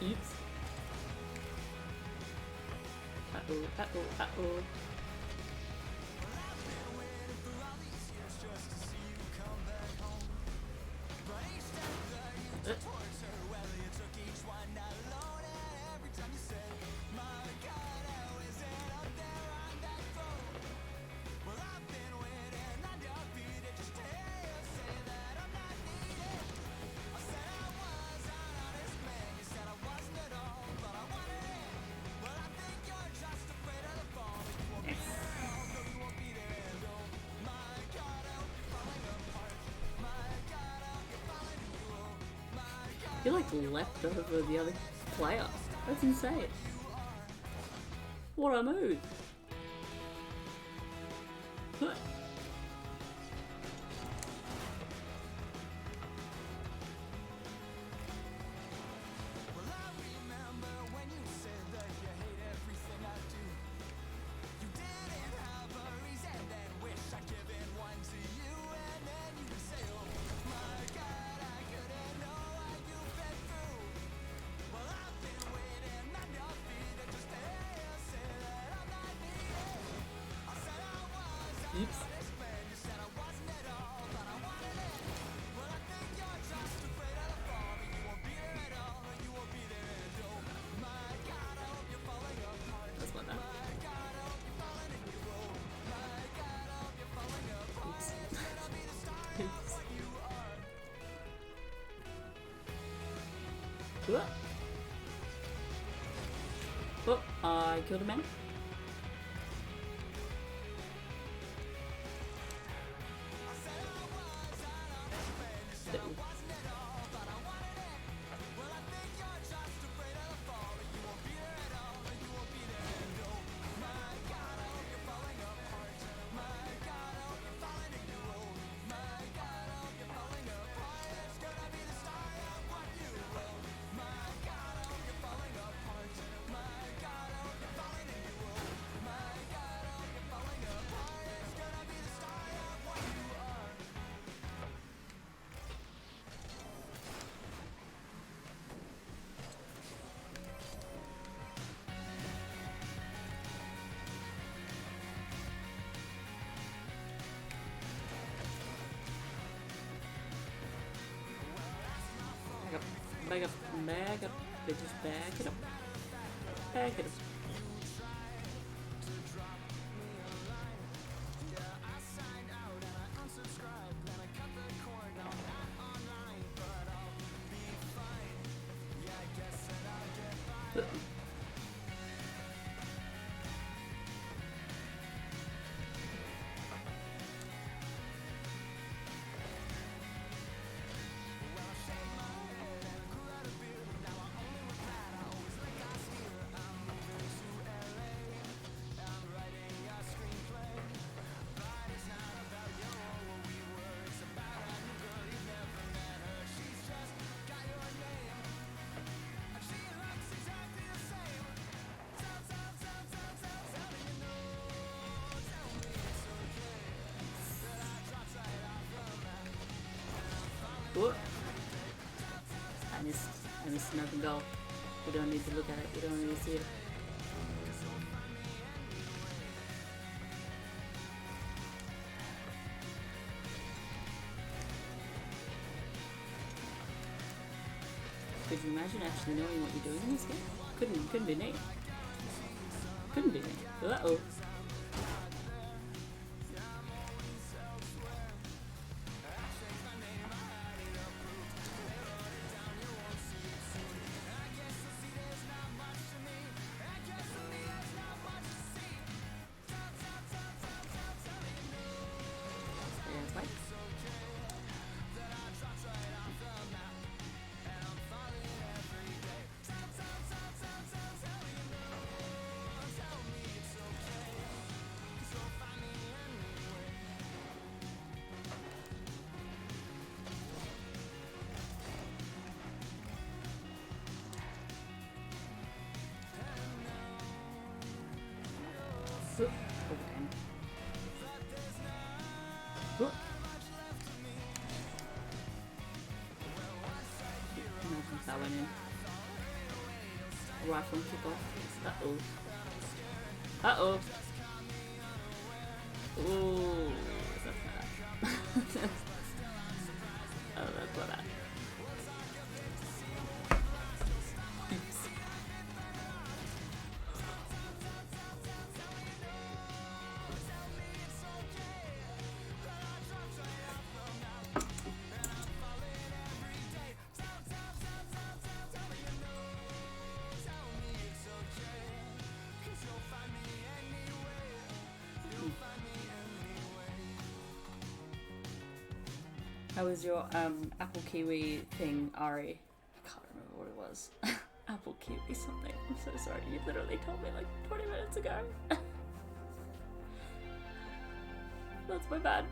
Oops. Uh-oh, uh-oh, uh-oh. He like leapt over the other player. That's insane. What a move. Huh. Oops. That's my bad. Oops. Oops. Whoa. Oh, I killed a man. Back up, back up, bitches, back it up, back it up. Whoop. I missed an open goal. We don't need to look at it. We don't need to see it. Could you imagine actually knowing what you're doing in this game? Couldn't be me. Couldn't be me. Uh-oh. That went in. Rifle and kick off. Uh-oh. Uh-oh. Ooh. That's bad. Oh, that's bad. Oops. How was your apple kiwi thing, Ari? I can't remember what it was. Apple kiwi something. I'm so sorry. You literally told me like 20 minutes ago. That's my bad.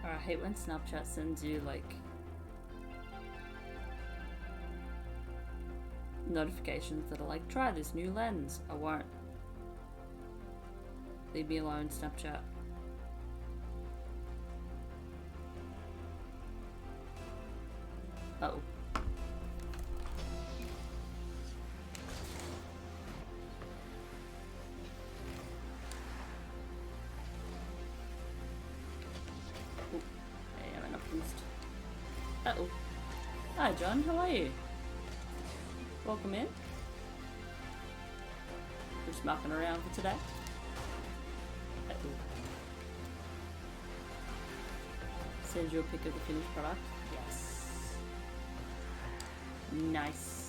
I hate when Snapchat sends you like notifications that are like, try this new lens. I won't. Leave me alone, Snapchat. Uh-oh. Uh-oh. Hi, John. How are you? Welcome in. Just mucking around for today. Uh-oh. Send you a pic of the finished product. Yes. Nice.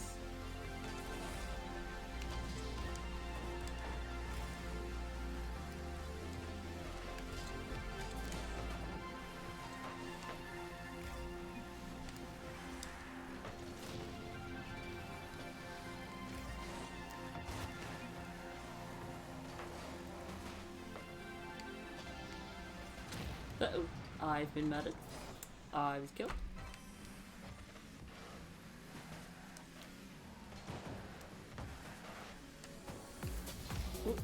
Uh-oh. I've been murdered. I was killed. Ooh.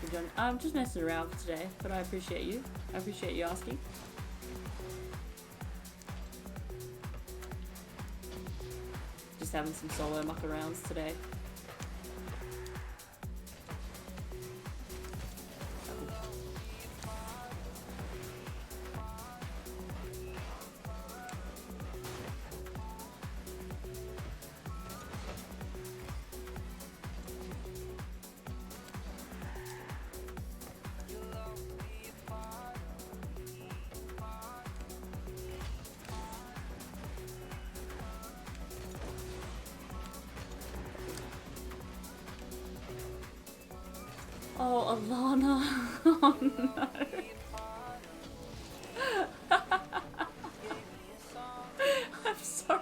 for joining. I'm just messing around for today, but I appreciate you. I appreciate you asking. Just having some solo muck arounds today. Oh, Alana. Oh no. I'm sorry.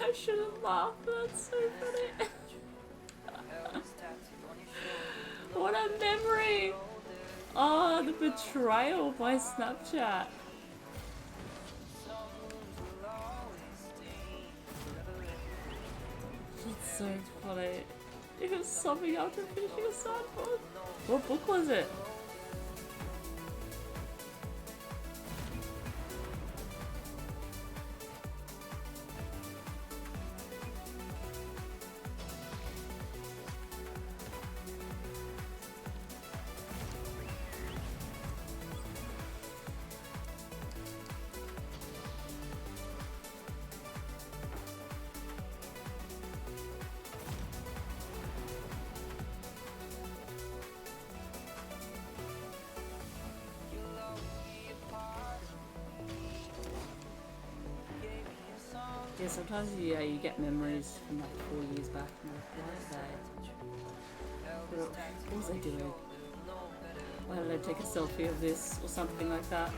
I shouldn't laugh. That's so funny. What a memory. Oh, the betrayal by Snapchat. That's so funny. It was sobbing after finishing a sad book. What book was it? Yeah, sometimes you get memories from like 4 years back and you're like, what was I doing? Why did I take a selfie of this or something like that?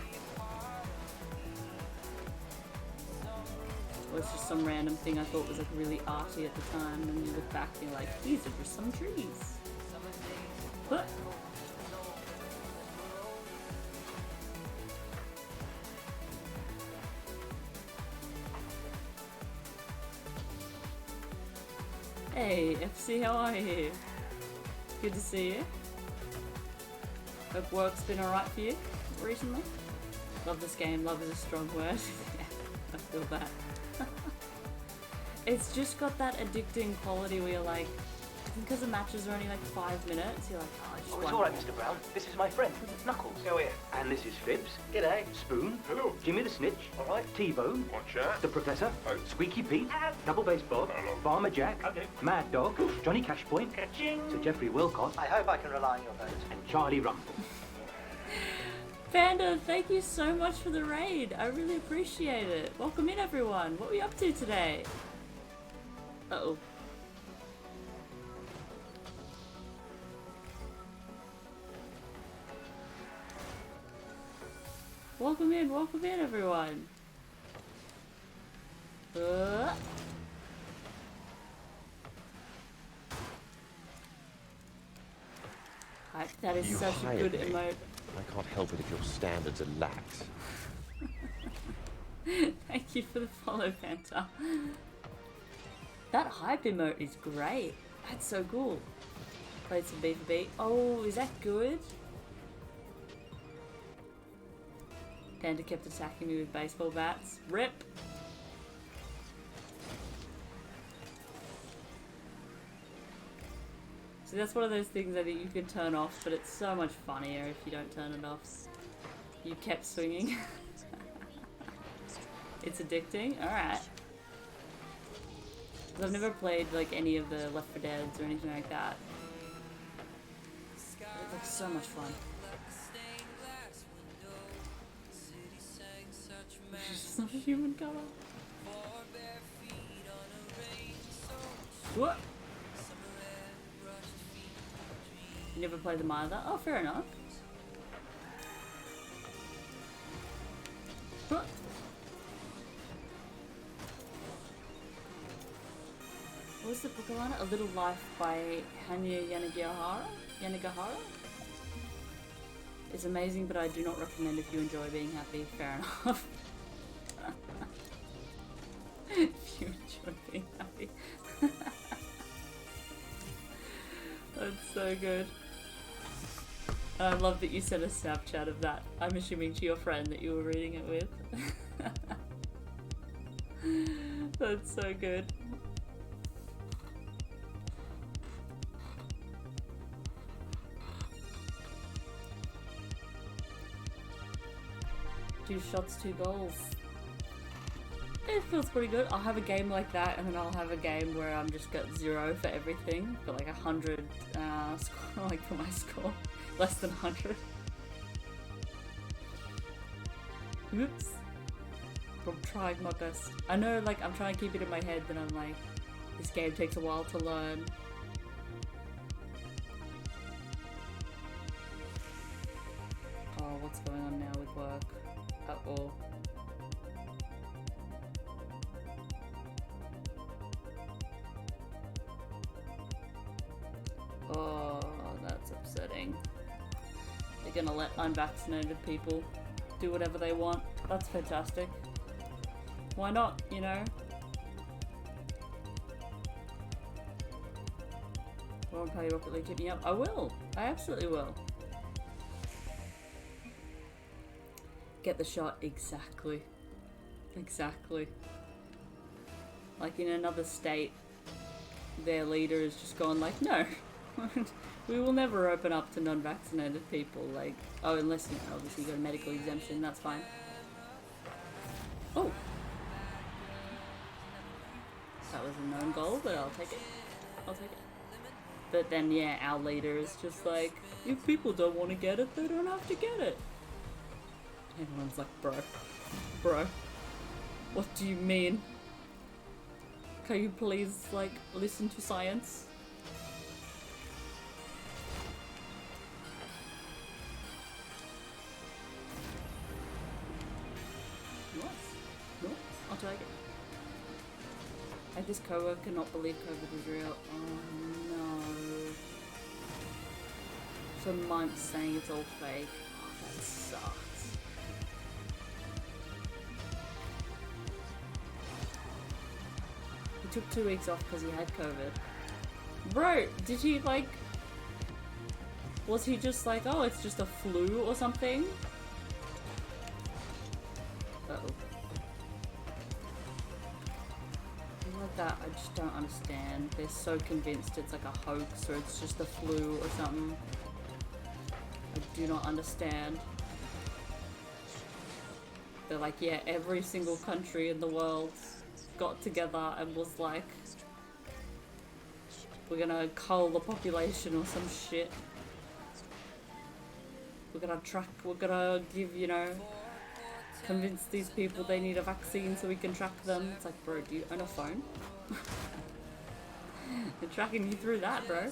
Or it's just some random thing I thought was like really arty at the time, and you look back and you're like, these are just some trees. But hey, FC, how are you? Good to see you. Hope work's been alright for you recently. Love this game. Love is a strong word. Yeah, I feel that. It's just got that addicting quality where you're like, because the matches are only like 5 minutes, you're like, oh, I just Oh, it's want all right, more. Mr. Brown. This is my friend, Knuckles. Go here. And this is Fibs. G'day. Spoon. Hello. Jimmy the Snitch. All right. T-Bone. Watch out. The Professor. Oh. Squeaky Pete. Double Bass Bob. Hello. Farmer Jack. Okay. Mad Dog. Johnny Cashpoint. Sir Geoffrey Wilcott. I hope I can rely on your vote. And Charlie Rumble. Panda, thank you so much for the raid. I really appreciate it. Welcome in, everyone. What are we up to today? Uh-oh. Welcome in, everyone. Hype, that is You such a hired good me. emote. I can't help it if your standards are lax. Thank you for the follow, Fanta. That hype emote is great. That's so cool. Played some B4B. Oh, is that good? Panda kept attacking me with baseball bats. Rip! So that's one of those things I think you can turn off, but it's so much funnier if you don't turn it off. You kept swinging. It's addicting? Alright. I've never played like any of the Left 4 Deads or anything like that. But it looks so much fun. It's not a human color. What? You never played them either? Oh, fair enough. What? What was the book, Alana? A Little Life by Hanya Yanagihara? It's amazing, but I do not recommend if you enjoy being happy. Fair enough. If you enjoy being happy. That's so good. I love that you sent a Snapchat of that. I'm assuming to your friend that you were reading it with. That's so good. Two shots, two goals. It feels pretty good. I'll have a game like that, and then I'll have a game where I'm just got 0 for everything. Got like 100 score, like for my score. Less than 100. Oops. I'm trying my best. I know, like, I'm trying to keep it in my head that I'm like, this game takes a while to learn. Oh, what's going on now with work? Uh-oh. Oh, that's upsetting. They're gonna let unvaccinated people do whatever they want. That's fantastic. Why not, you know? Won't play Rocket League, hit me up. I will. I absolutely will. Get the shot. Exactly. Exactly. Like in another state, their leader is just gone like, no. We will never open up to non-vaccinated people. Like, oh, unless, you know, obviously you got a medical exemption, that's fine. Oh. That was a known goal, but I'll take it. I'll take it. But then, yeah, our leader is just like, if people don't want to get it, they don't have to get it. Everyone's like, bro, what do you mean? Can you please, like, listen to science? Nice. I'll take it. I had this coworker cannot believe COVID was real. Oh no. For months saying it's all fake. Oh, that sucks. He took 2 weeks off because he had COVID. Bro, did he like... Was he just like, oh, it's just a flu or something? Uh-oh. Like that, I just don't understand. They're so convinced it's like a hoax or it's just a flu or something. I do not understand. They're like, yeah, every single country in the world got together and was like, we're gonna cull the population or some shit. We're gonna give, you know, convince these people they need a vaccine so we can track them. It's like, bro, do you own a phone? They're tracking you through that, bro.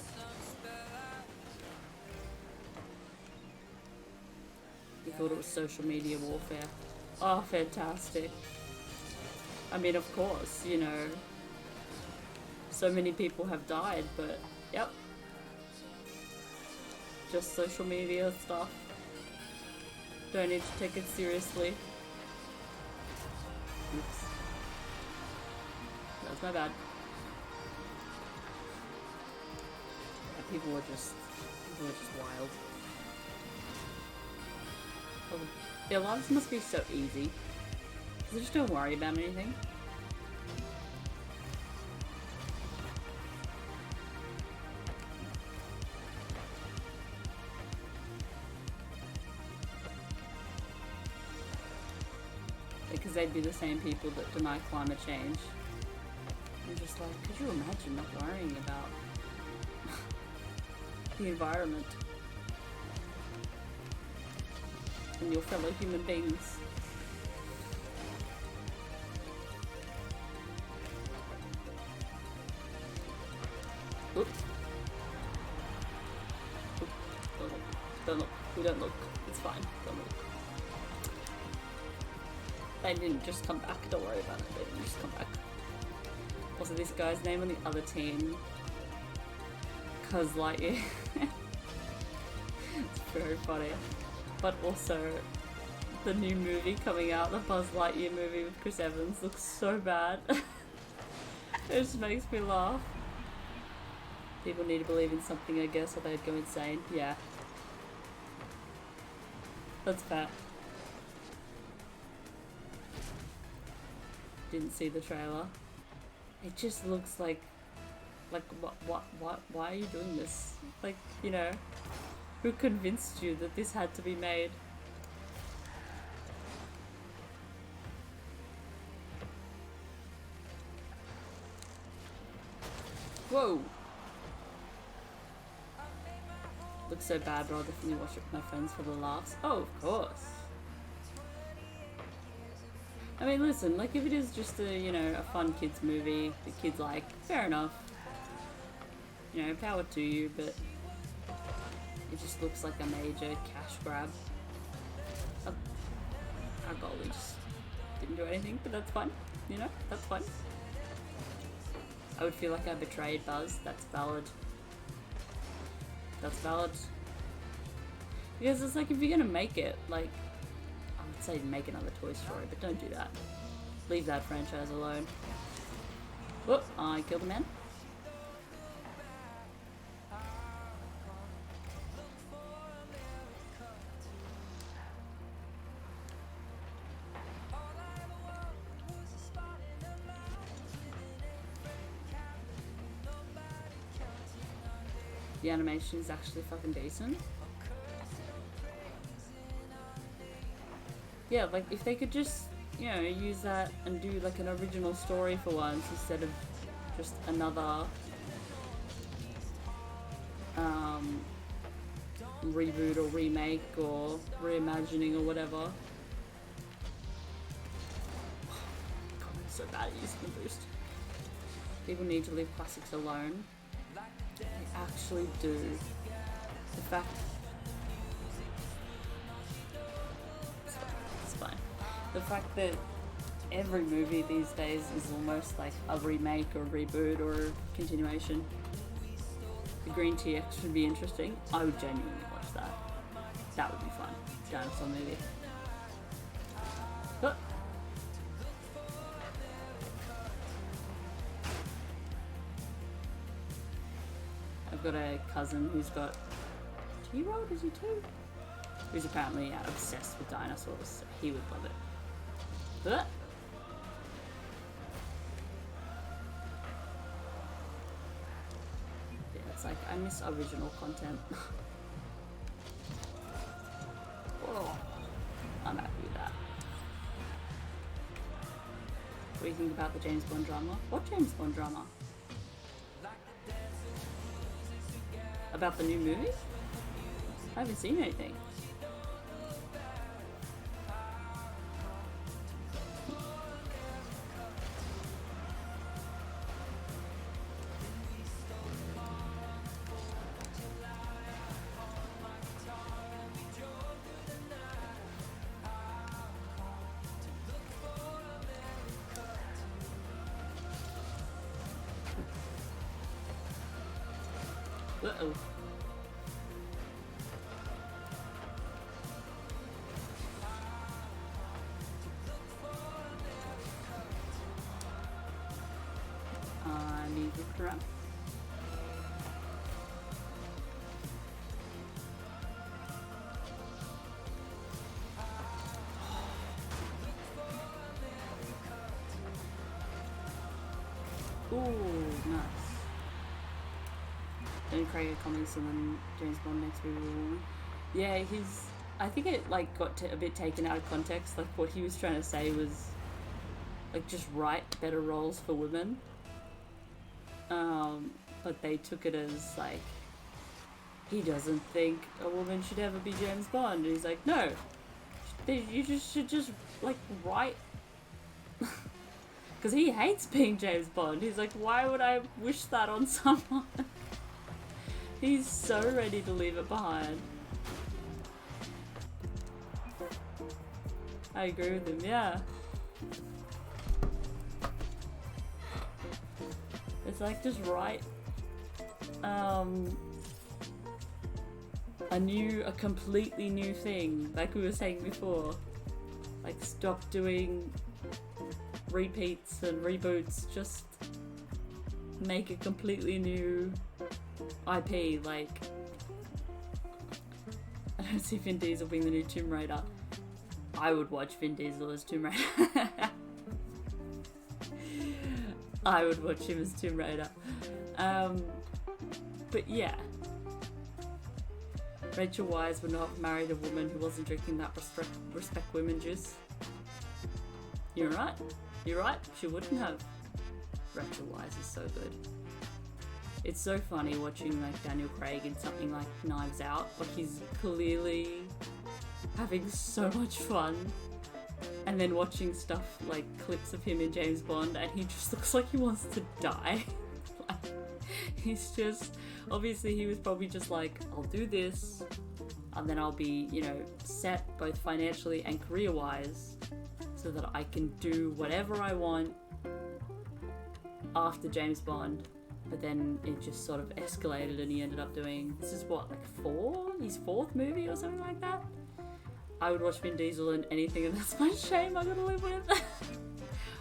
You thought it was social media warfare. Oh, fantastic. I mean, of course, you know, so many people have died, but yep. Just social media stuff. Don't need to take it seriously. Oops. That was my bad. Yeah, people were just wild. Oh, their lives must be so easy. They just don't worry about anything. Because they'd be the same people that deny climate change. I'm just like, could you imagine not worrying about the environment and your fellow human beings? Oops. Oops. Don't look. We don't look. It's fine. Don't look. They didn't just come back. Don't worry about it. They didn't just come back. Also, this guy's name on the other team, Cuz Lightyear. It's very funny. But also, the new movie coming out, the Buzz Lightyear movie with Chris Evans, looks so bad. It just makes me laugh. People need to believe in something, I guess, or they'd go insane. Yeah. That's fair. Didn't see the trailer. It just looks like why are you doing this? Like, you know, who convinced you that this had to be made? Whoa! Looks so bad, but I'll definitely watch it with my friends for the laughs. Oh, of course. I mean, listen, like if it is just a, you know, a fun kids movie that kids like, fair enough. You know, power to you, but it just looks like a major cash grab. Our goalie just didn't do anything, but that's fine. You know, that's fine. I would feel like I betrayed Buzz. That's valid. That's valid. Because it's like if you're gonna make it, like, I would say make another Toy Story, but don't do that. Leave that franchise alone. Whoop, I killed a man. The animation is actually fucking decent. Yeah, like if they could just, you know, use that and do like an original story for once instead of just another reboot or remake or reimagining or whatever. God, it's so bad at using the boost. People need to leave classics alone. They actually do. The fact... It's fine. The fact that every movie these days is almost like a remake or reboot or continuation. The Green TX should be interesting. I would genuinely watch that. That would be fun. Dinosaur movie. But I've got a cousin who's got 2-year-old, is he 2? Who's apparently obsessed with dinosaurs, so he would love it. But yeah, it's like I miss original content. Oh, I'm happy with that. What do you think about the James Bond drama? What James Bond drama? About the new movie? I haven't seen anything. Uh-oh. I need to correct. Ooh, nice. Then Craig comments and then James Bond makes me really. Yeah, I think it like got a bit taken out of context. Like what he was trying to say was like just write better roles for women. But they took it as like he doesn't think a woman should ever be James Bond. And he's like, no, you just should just like write. Because he hates being James Bond. He's like, why would I wish that on someone? He's so ready to leave it behind. I agree with him, yeah. It's like, just write a completely new thing, like we were saying before. Like, stop doing repeats and reboots, just make a completely new IP. Like, I don't see Vin Diesel being the new Tomb Raider. I would watch Vin Diesel as Tomb Raider. I would watch him as Tomb Raider. But yeah. Rachel Weisz would not have married a woman who wasn't drinking that respect women juice. You're right. You're right. She wouldn't have. Rachel Weisz is so good. It's so funny watching like Daniel Craig in something like Knives Out. Like he's clearly having so much fun. And then watching stuff like clips of him in James Bond and he just looks like he wants to die. Like, he's just, obviously he was probably just like, I'll do this and then I'll be, you know, set both financially and career-wise so that I can do whatever I want after James Bond. But then it just sort of escalated and he ended up doing, this is what, like his fourth movie or something like that? I would watch Vin Diesel in anything and that's my shame I gotta live with.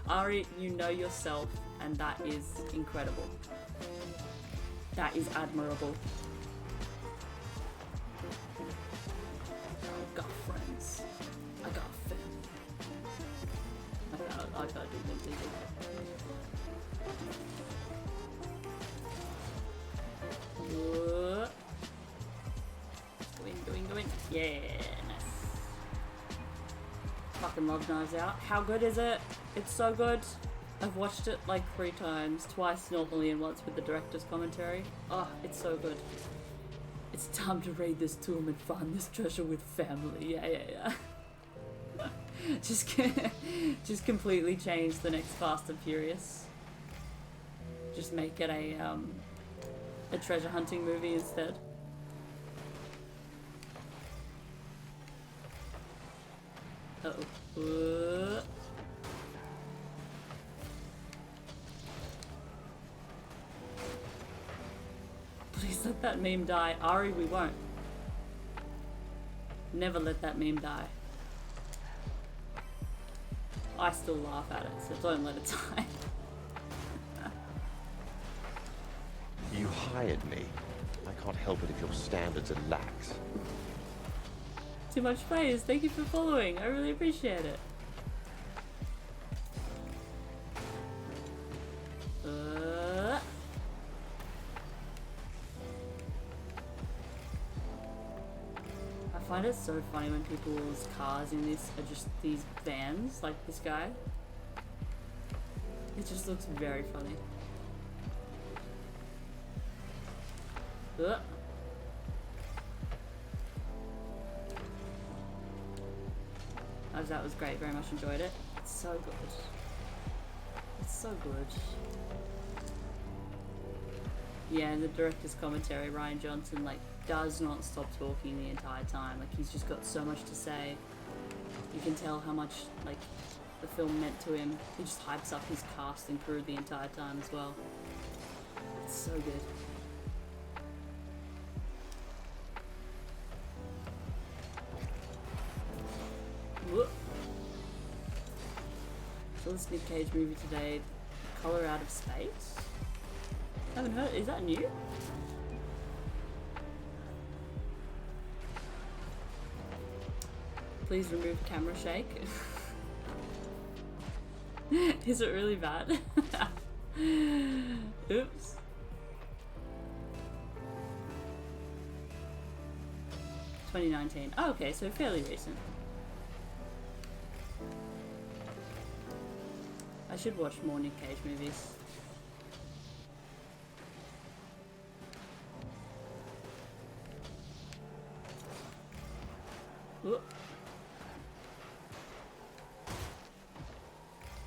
Ari, you know yourself and that is incredible. That is admirable. I've got friends. I got family. I gotta do Vin Diesel. Go in. Yeah, nice. Fucking love Knives Out. How good is it? It's so good. I've watched it like 3 times, twice normally and once with the director's commentary. Oh, it's so good. It's time to raid this tomb and find this treasure with family. Yeah. Just completely change the next Fast and Furious. Just make it a treasure hunting movie instead. Uh-oh. Please let that meme die. Ari, we won't. Never let that meme die. I still laugh at it, so don't let it die. You hired me. I can't help it if your standards are lax. Too much praise. Thank you for following. I really appreciate it. I find it so funny when people's cars in this are just these vans, like this guy. It just looks very funny. That was great, very much enjoyed it. It's so good. It's so good. Yeah, and the director's commentary, Ryan Johnson, like, does not stop talking the entire time. Like, he's just got so much to say. You can tell how much, like, the film meant to him. He just hypes up his cast and crew the entire time as well. It's so good. So this Nick Cage movie today, Color Out of Space. Haven't heard. Is that new? Please remove camera shake. Is it really bad? Oops. $2019. Oh, okay, so fairly recent. I should watch more Nick Cage movies.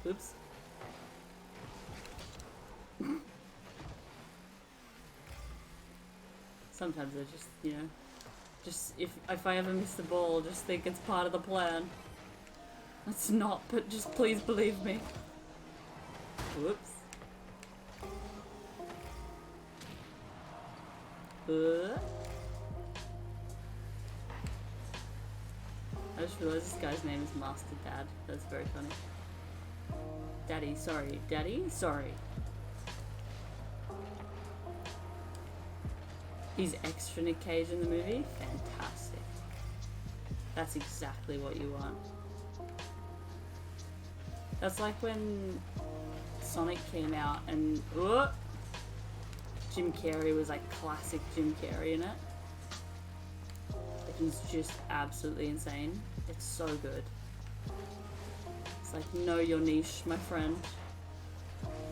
Oops. Sometimes I just, you know, just if I ever miss the ball, just think it's part of the plan. It's not, but just please believe me. Whoops. I just realized this guy's name is Master Dad. That's very funny. Daddy, sorry. Daddy, sorry. He's extra Nick Cage in the movie. Fantastic. That's exactly what you want. That's like when Sonic came out and Jim Carrey was like classic Jim Carrey in it. He's just absolutely insane. It's so good. It's like, know your niche, my friend.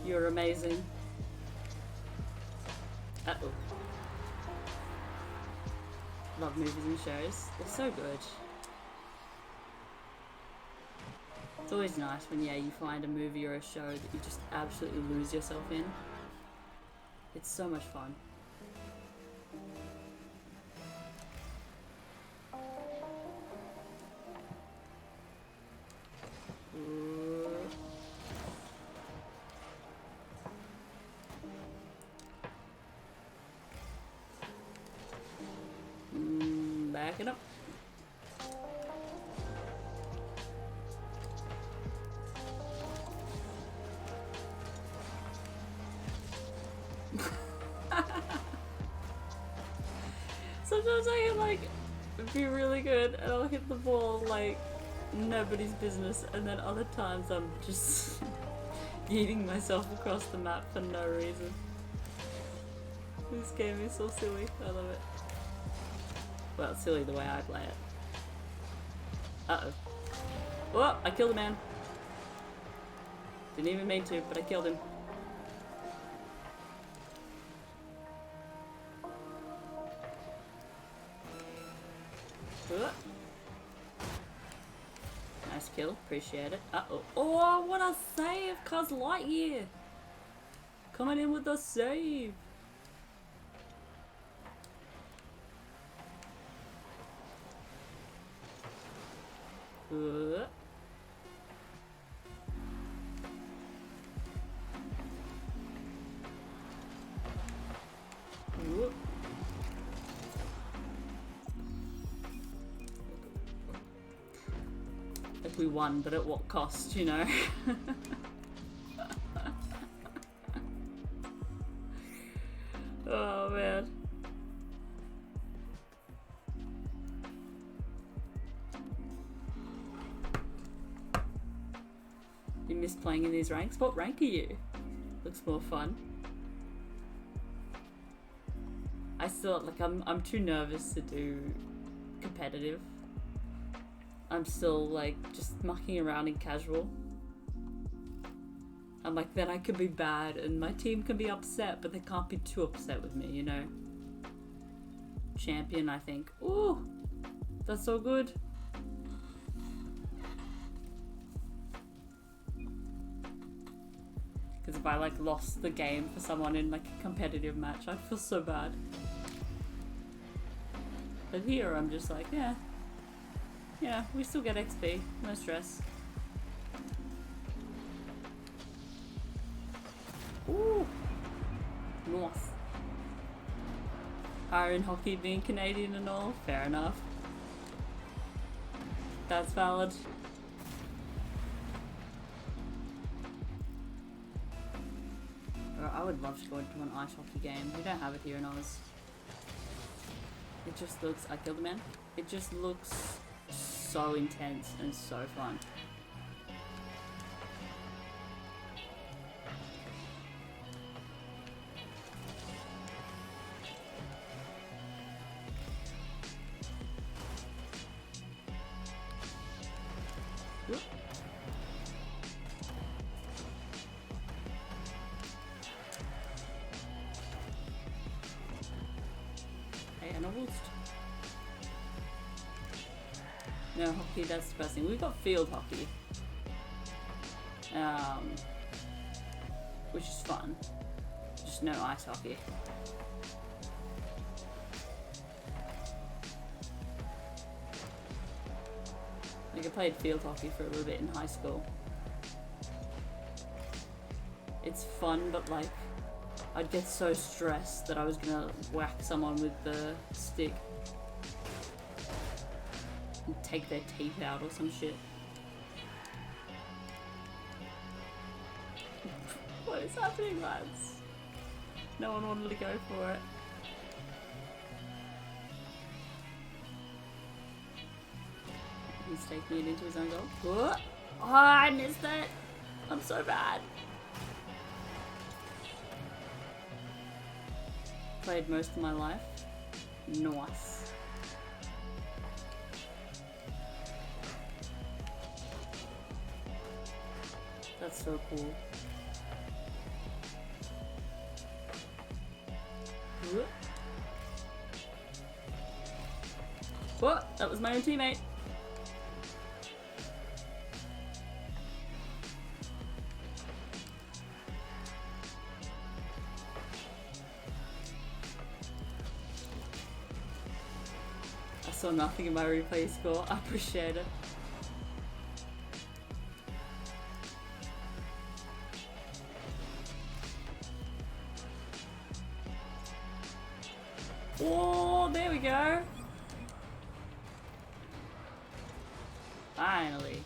You're amazing. Uh-oh. Love movies and shows. They're so good. It's always nice when, yeah, you find a movie or a show that you just absolutely lose yourself in. It's so much fun. Back it up. Sometimes I can like be really good and I'll hit the ball like nobody's business, and then other times I'm just yeeting myself across the map for no reason. This game is so silly. I love it. Well, it's silly the way I play it. Uh-oh. Oh, I killed a man. Didn't even mean to, but I killed him. Nice kill, appreciate it. Uh-oh. Oh, what a save, cuz Lightyear! Coming in with a save! Ooh. Like we won, but at what cost, you know? Oh man. You miss playing in these ranks? What rank are you? Looks more fun. I still, like, I'm too nervous to do competitive. I'm still, like, just mucking around in casual. I'm like, then I could be bad and my team can be upset, but they can't be too upset with me, you know? Champion, I think. Ooh! That's so good. Because if I like lost the game for someone in like a competitive match, I'd feel so bad. But here I'm just like, yeah, we still get XP, no stress. Ooh, nice. Iron hockey being Canadian and all, fair enough. That's valid. I would love to go into an ice hockey game. We don't have it here in Oz. It just looks... I killed a man. It just looks so intense and so fun. Whoop. No hockey, that's depressing. We've got field hockey. Which is fun. Just no ice hockey. Like I played field hockey for a little bit in high school. It's fun, but like I'd get so stressed that I was gonna whack someone with the stick and take their teeth out or some shit. What is happening, lads? No one wanted to go for it. He's taking it into his own goal. Oh, I missed it. I'm so bad. Played most of my life. Nice. That's so cool. Whoop. What? That was my own teammate. I saw nothing in my replay score. I appreciate it. Oh, there we go. Finally.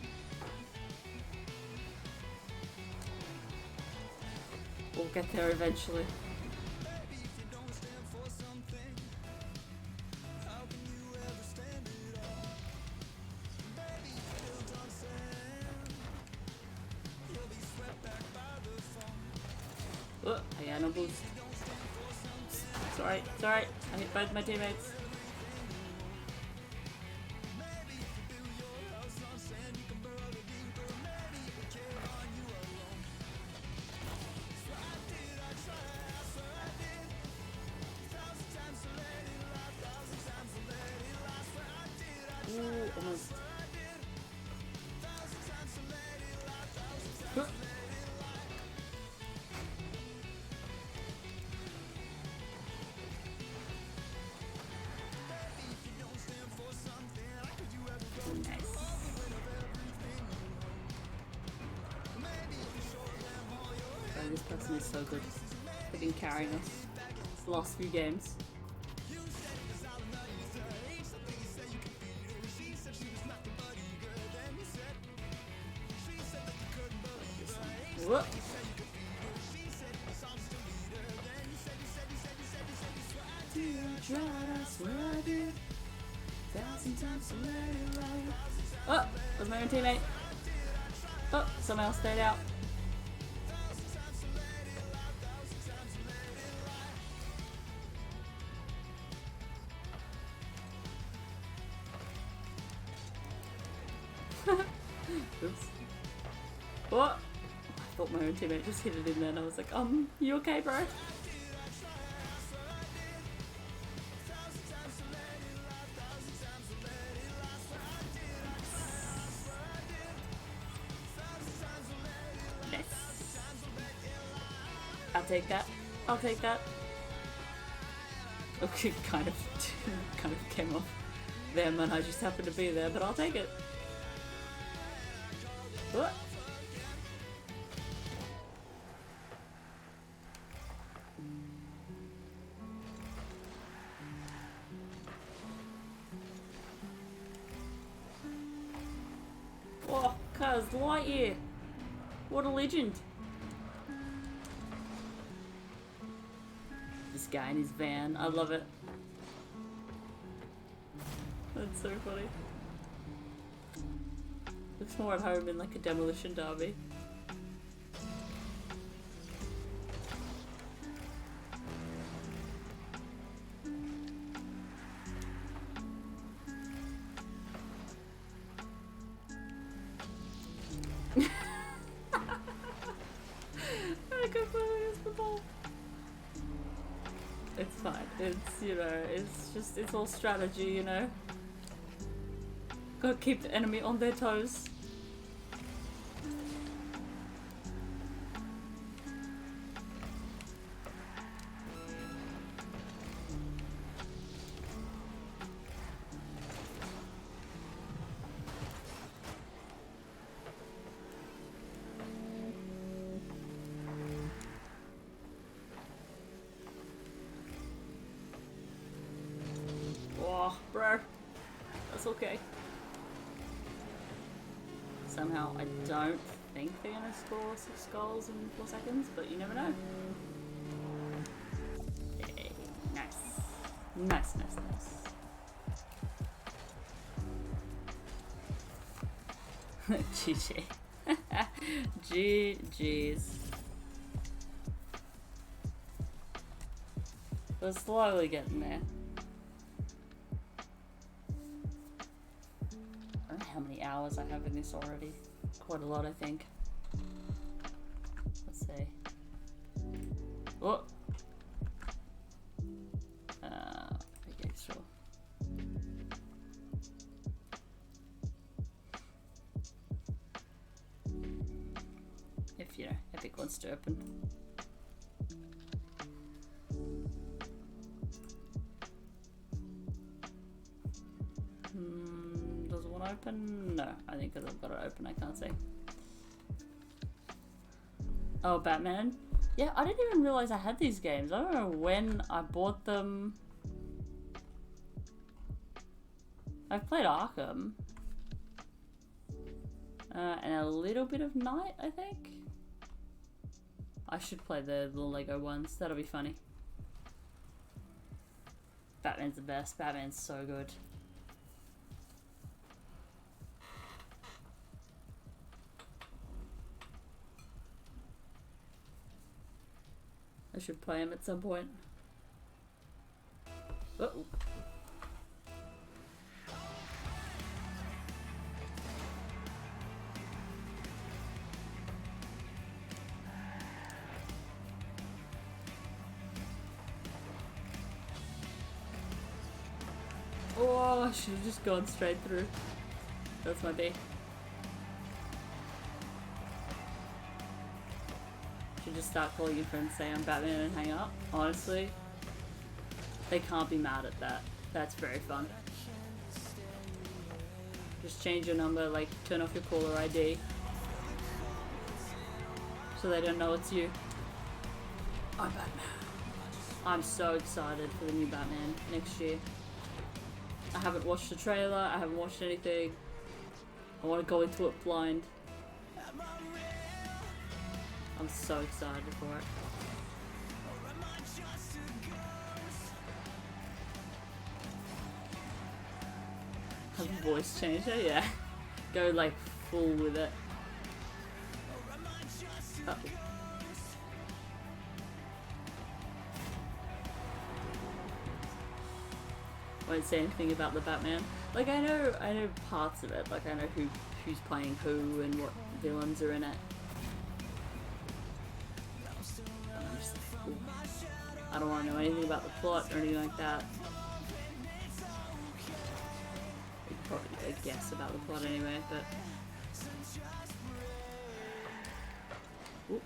We'll get there eventually. Oh, I got no boost. It's alright, it's alright. I hit both my teammates. Ooh, almost. Huh. Nice. Oh, this person is so good. They've been carrying us the last few games. Whoop. Oh, that was my own teammate. Oh, someone else stayed out. Oops. What? I thought my own teammate just hit it in there and I was like, you okay, bro? Nice. I'll take that. I'll take that. Okay, kind of came off them and I just happened to be there, but I'll take it. What? Oh, cuz Lightyear. What a legend. This guy in his van. I love it. That's so funny. Looks more at home in like a demolition derby. I completely missed the ball. It's fine. It's, you know, it's all strategy, you know. Gotta keep the enemy on their toes. Oh, bro. That's okay. Somehow I don't think they're gonna score 6 goals in 4 seconds, but you never know. Yay. Nice. Nice, nice, nice. GG. GG's. We're slowly getting there. I don't know how many hours I have in this already. Quite a lot, I think. Let's see. Oh! Okay, sure. If, you know, Epic wants to open. Does it want to open? No, I think because I've got it open I can't see. Oh, Batman? Yeah, I didn't even realize I had these games. I don't know when I bought them. I've played Arkham. And a little bit of Knight, I think. I should play the Lego ones. That'll be funny. Batman's the best. Batman's so good. I should play him at some point. Uh-oh. Oh, I should have just gone straight through. That's my bait. Should just start calling your friends, say I'm Batman and hang up. Honestly, they can't be mad at that. That's very fun. Just change your number, like turn off your caller ID. So they don't know it's you. I'm Batman. I'm so excited for the new Batman next year. I haven't watched the trailer, I haven't watched anything. I want to go into it blind. I'm so excited for it. Have a voice changer? Yeah. Go like full with it. Uh-oh. Won't say anything about the Batman. Like I know parts of it. Like I know who's playing who and what villains are in it. I don't want to know anything about the plot or anything like that. You could probably get a guess about the plot anyway, but. Ooh.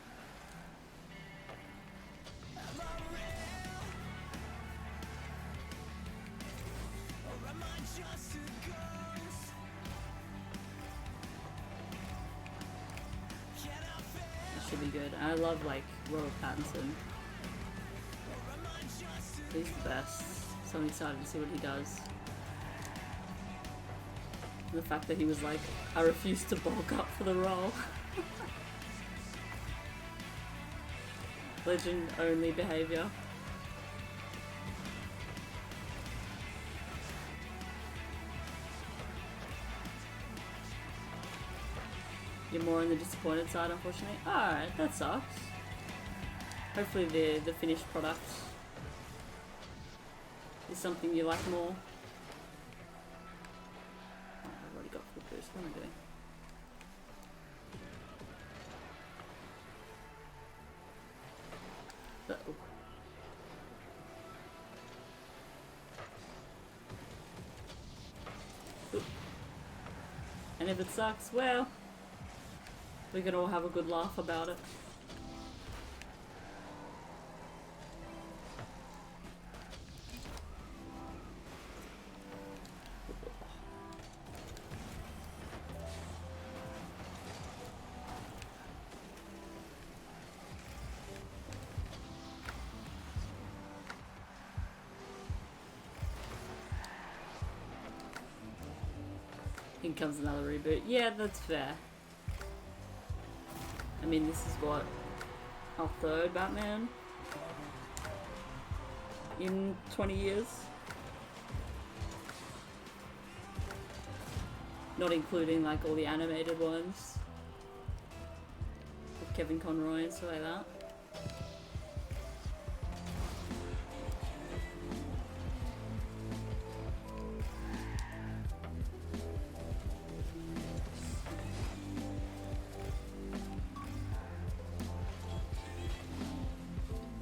Should be good. I love like Robert Pattinson. He's the best. So I'm excited to see what he does. And the fact that he was like, I refuse to bulk up for the role. Legend only behavior. You're more on the disappointed side, unfortunately. Alright, that sucks. Hopefully the finished product is something you like more. Oh, I've already got full boost. What am I doing? Uh-oh. Oop. And if it sucks, well, we can all have a good laugh about it. In comes another reboot. Yeah, that's fair. I mean, this is what, our third Batman in 20 years? not including like all the animated ones with Kevin Conroy and stuff like that.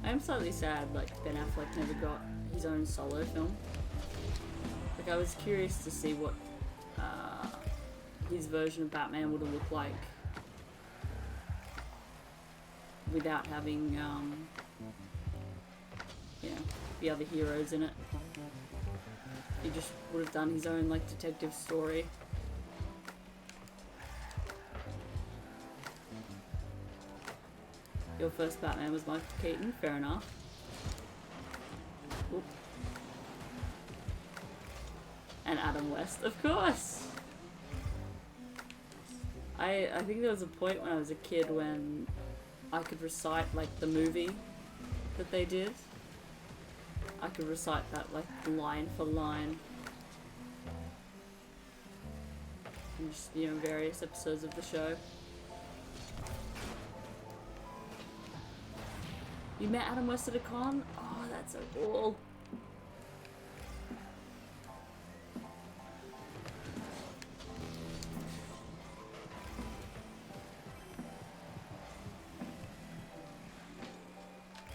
I'm slightly sad like Ben Affleck never got his own solo film. Like I was curious to see what his version of Batman would have looked like without having you know, the other heroes in it. He just would have done his own like detective story. Your first Batman was Michael Keaton, fair enough. Oop. And Adam West, of course! I think there was a point when I was a kid when I could recite like the movie that they did. I could recite that like line for line. And just, you know, various episodes of the show. You met Adam West at a con? Oh, that's so cool.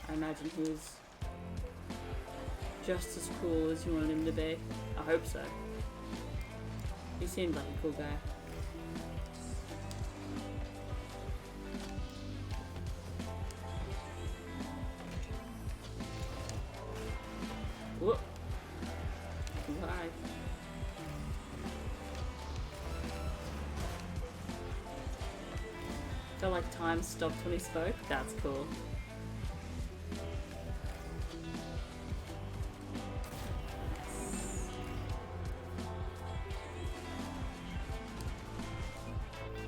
I imagine he was just as cool as you wanted him to be. I hope so. He seemed like a cool guy. Whoop. Why? Felt like time stopped when he spoke. That's cool.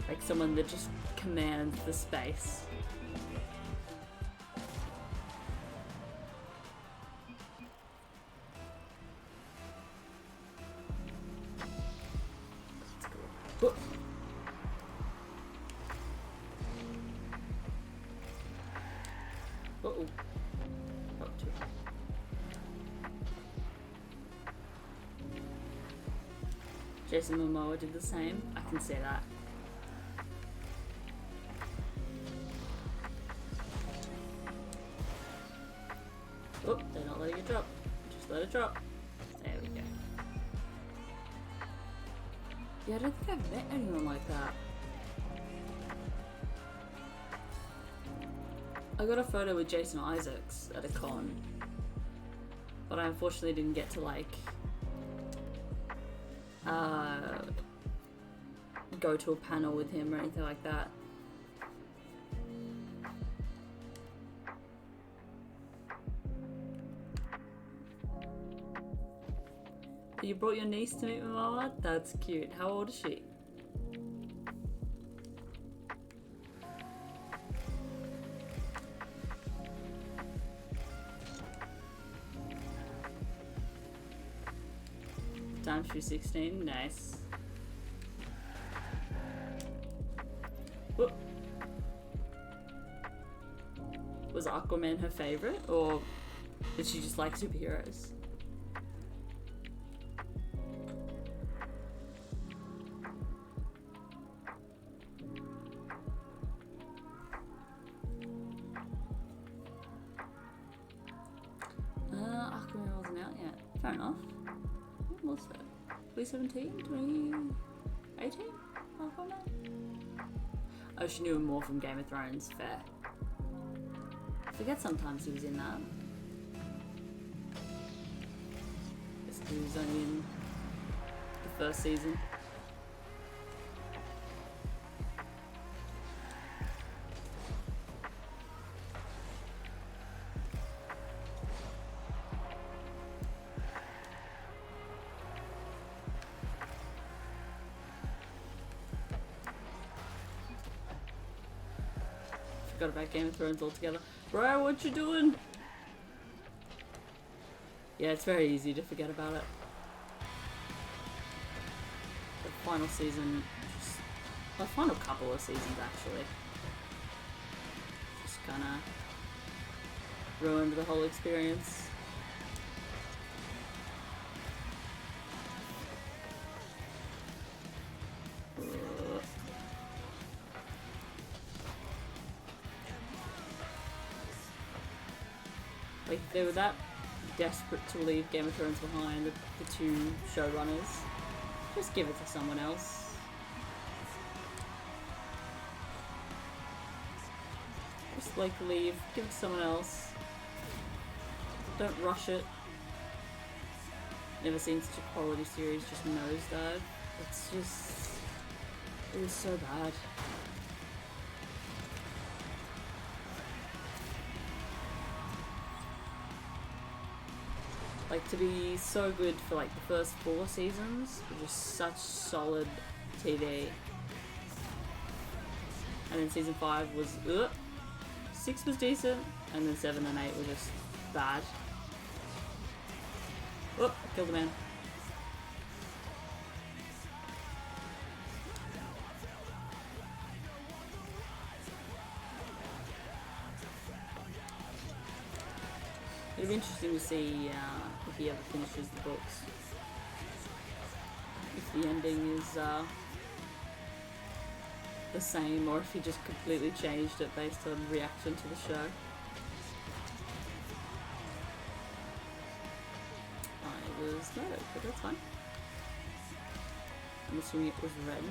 Like someone that just commands the space. Whoop. Uh-oh. Oh, too. Jason Momoa did the same. I can say that. Oh, they're not letting it drop. Just let it drop. There we go. Yeah, I don't think I've met anyone like that. I got a photo with Jason Isaacs at a con, but I unfortunately didn't get to like go to a panel with him or anything like that. You brought your niece to meet Momoa? That's cute. How old is she? Time she's 16. Nice. Whoop. Was Aquaman her favorite, or did she just like superheroes? Aquaman wasn't out yet. Fair enough. When was that? 2017? 2018? Aquaman? Oh, she knew him more from Game of Thrones. Fair. I forget sometimes he was in that. Guess he was only in the first season. Forgot about Game of Thrones altogether. Bro, what you doing? Yeah, it's very easy to forget about it. The final season, just the final couple of seasons actually, just kind of ruined the whole experience. Like, they were that desperate to leave Game of Thrones behind, the two showrunners. Just give it to someone else. Just, like, leave, give it to someone else. Don't rush it. Never seen such a quality series just nosedive. It's just... it was so bad. Like, to be so good for like the first 4 seasons, just such solid TV. And then season 5 was 6 was decent, and then 7 and 8 were just bad. Whoop, killed the man. It'll be interesting to see if he ever finishes the books. If the ending is the same, or if he just completely changed it based on reaction to the show. I was no, but that's fine. I'm assuming it was red.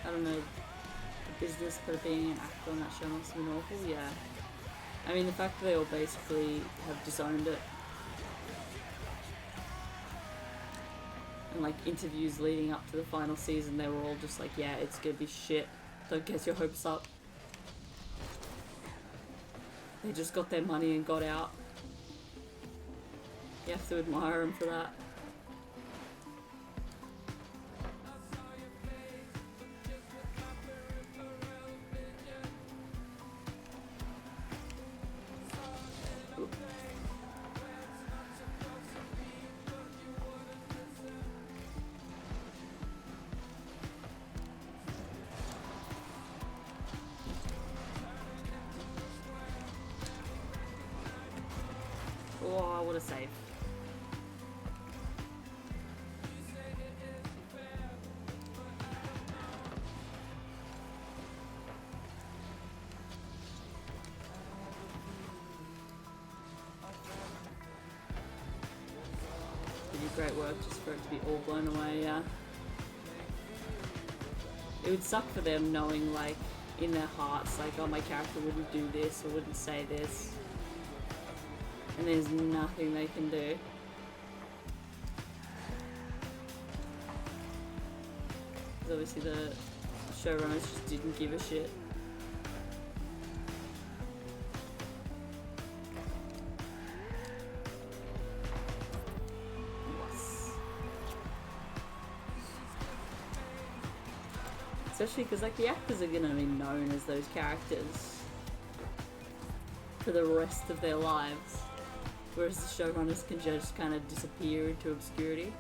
I don't know, the business for being an actor on that show must have been awful, yeah. I mean, the fact that they all basically have disowned it. And like interviews leading up to the final season, they were all just like, yeah, it's gonna be shit. Don't get your hopes up. They just got their money and got out. You have to admire them for that. Oh, what a save. They did great work just for it to be all blown away, yeah. It would suck for them knowing, like, in their hearts, like, oh, my character wouldn't do this or wouldn't say this. And there's nothing they can do. Because obviously the showrunners just didn't give a shit. Yes. Especially because like the actors are gonna be known as those characters for the rest of their lives. Whereas the showrunners can just kind of disappear into obscurity.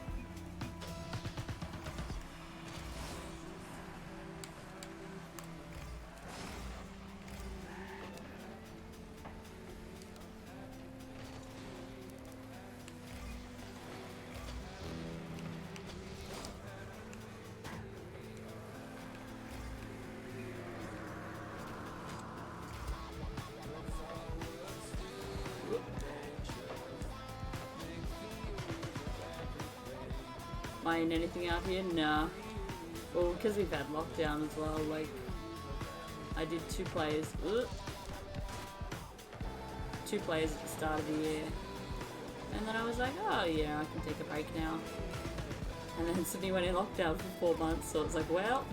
Buying anything out here? Nah. Well, because we've had lockdown as well, like, I did 2 plays. Ugh. 2 plays at the start of the year. And then I was like, oh yeah, I can take a break now. And then Sydney went in lockdown for 4 months, so it was like, well,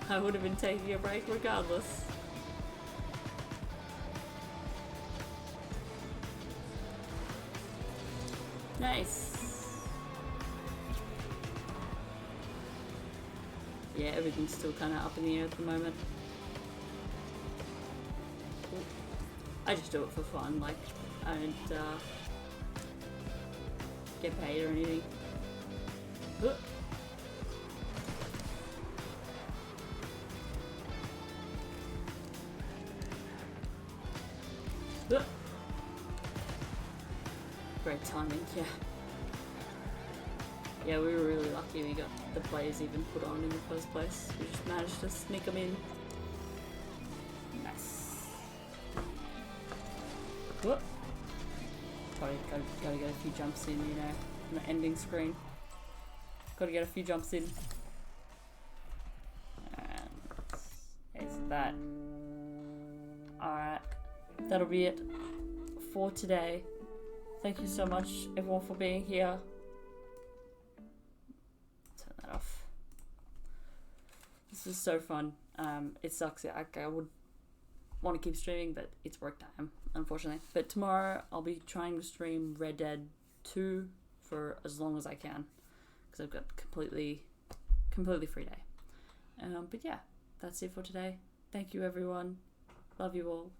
I would have been taking a break regardless. Nice. Yeah, everything's still kind of up in the air at the moment. I just do it for fun, like, I don't get paid or anything. Great timing, yeah. Yeah, we were really lucky we got the plays even put on in the first place. We just managed to sneak them in. Nice. Whoop. Gotta get a few jumps in, you know, on the ending screen. Gotta get a few jumps in. And is that. Alright. That'll be it for today. Thank you so much, everyone, for being here. Turn that off. This was so fun. It sucks. I would want to keep streaming, but it's work time, unfortunately. But tomorrow I'll be trying to stream Red Dead 2 for as long as I can, because I've got completely free day. But yeah, that's it for today. Thank you, everyone. Love you all.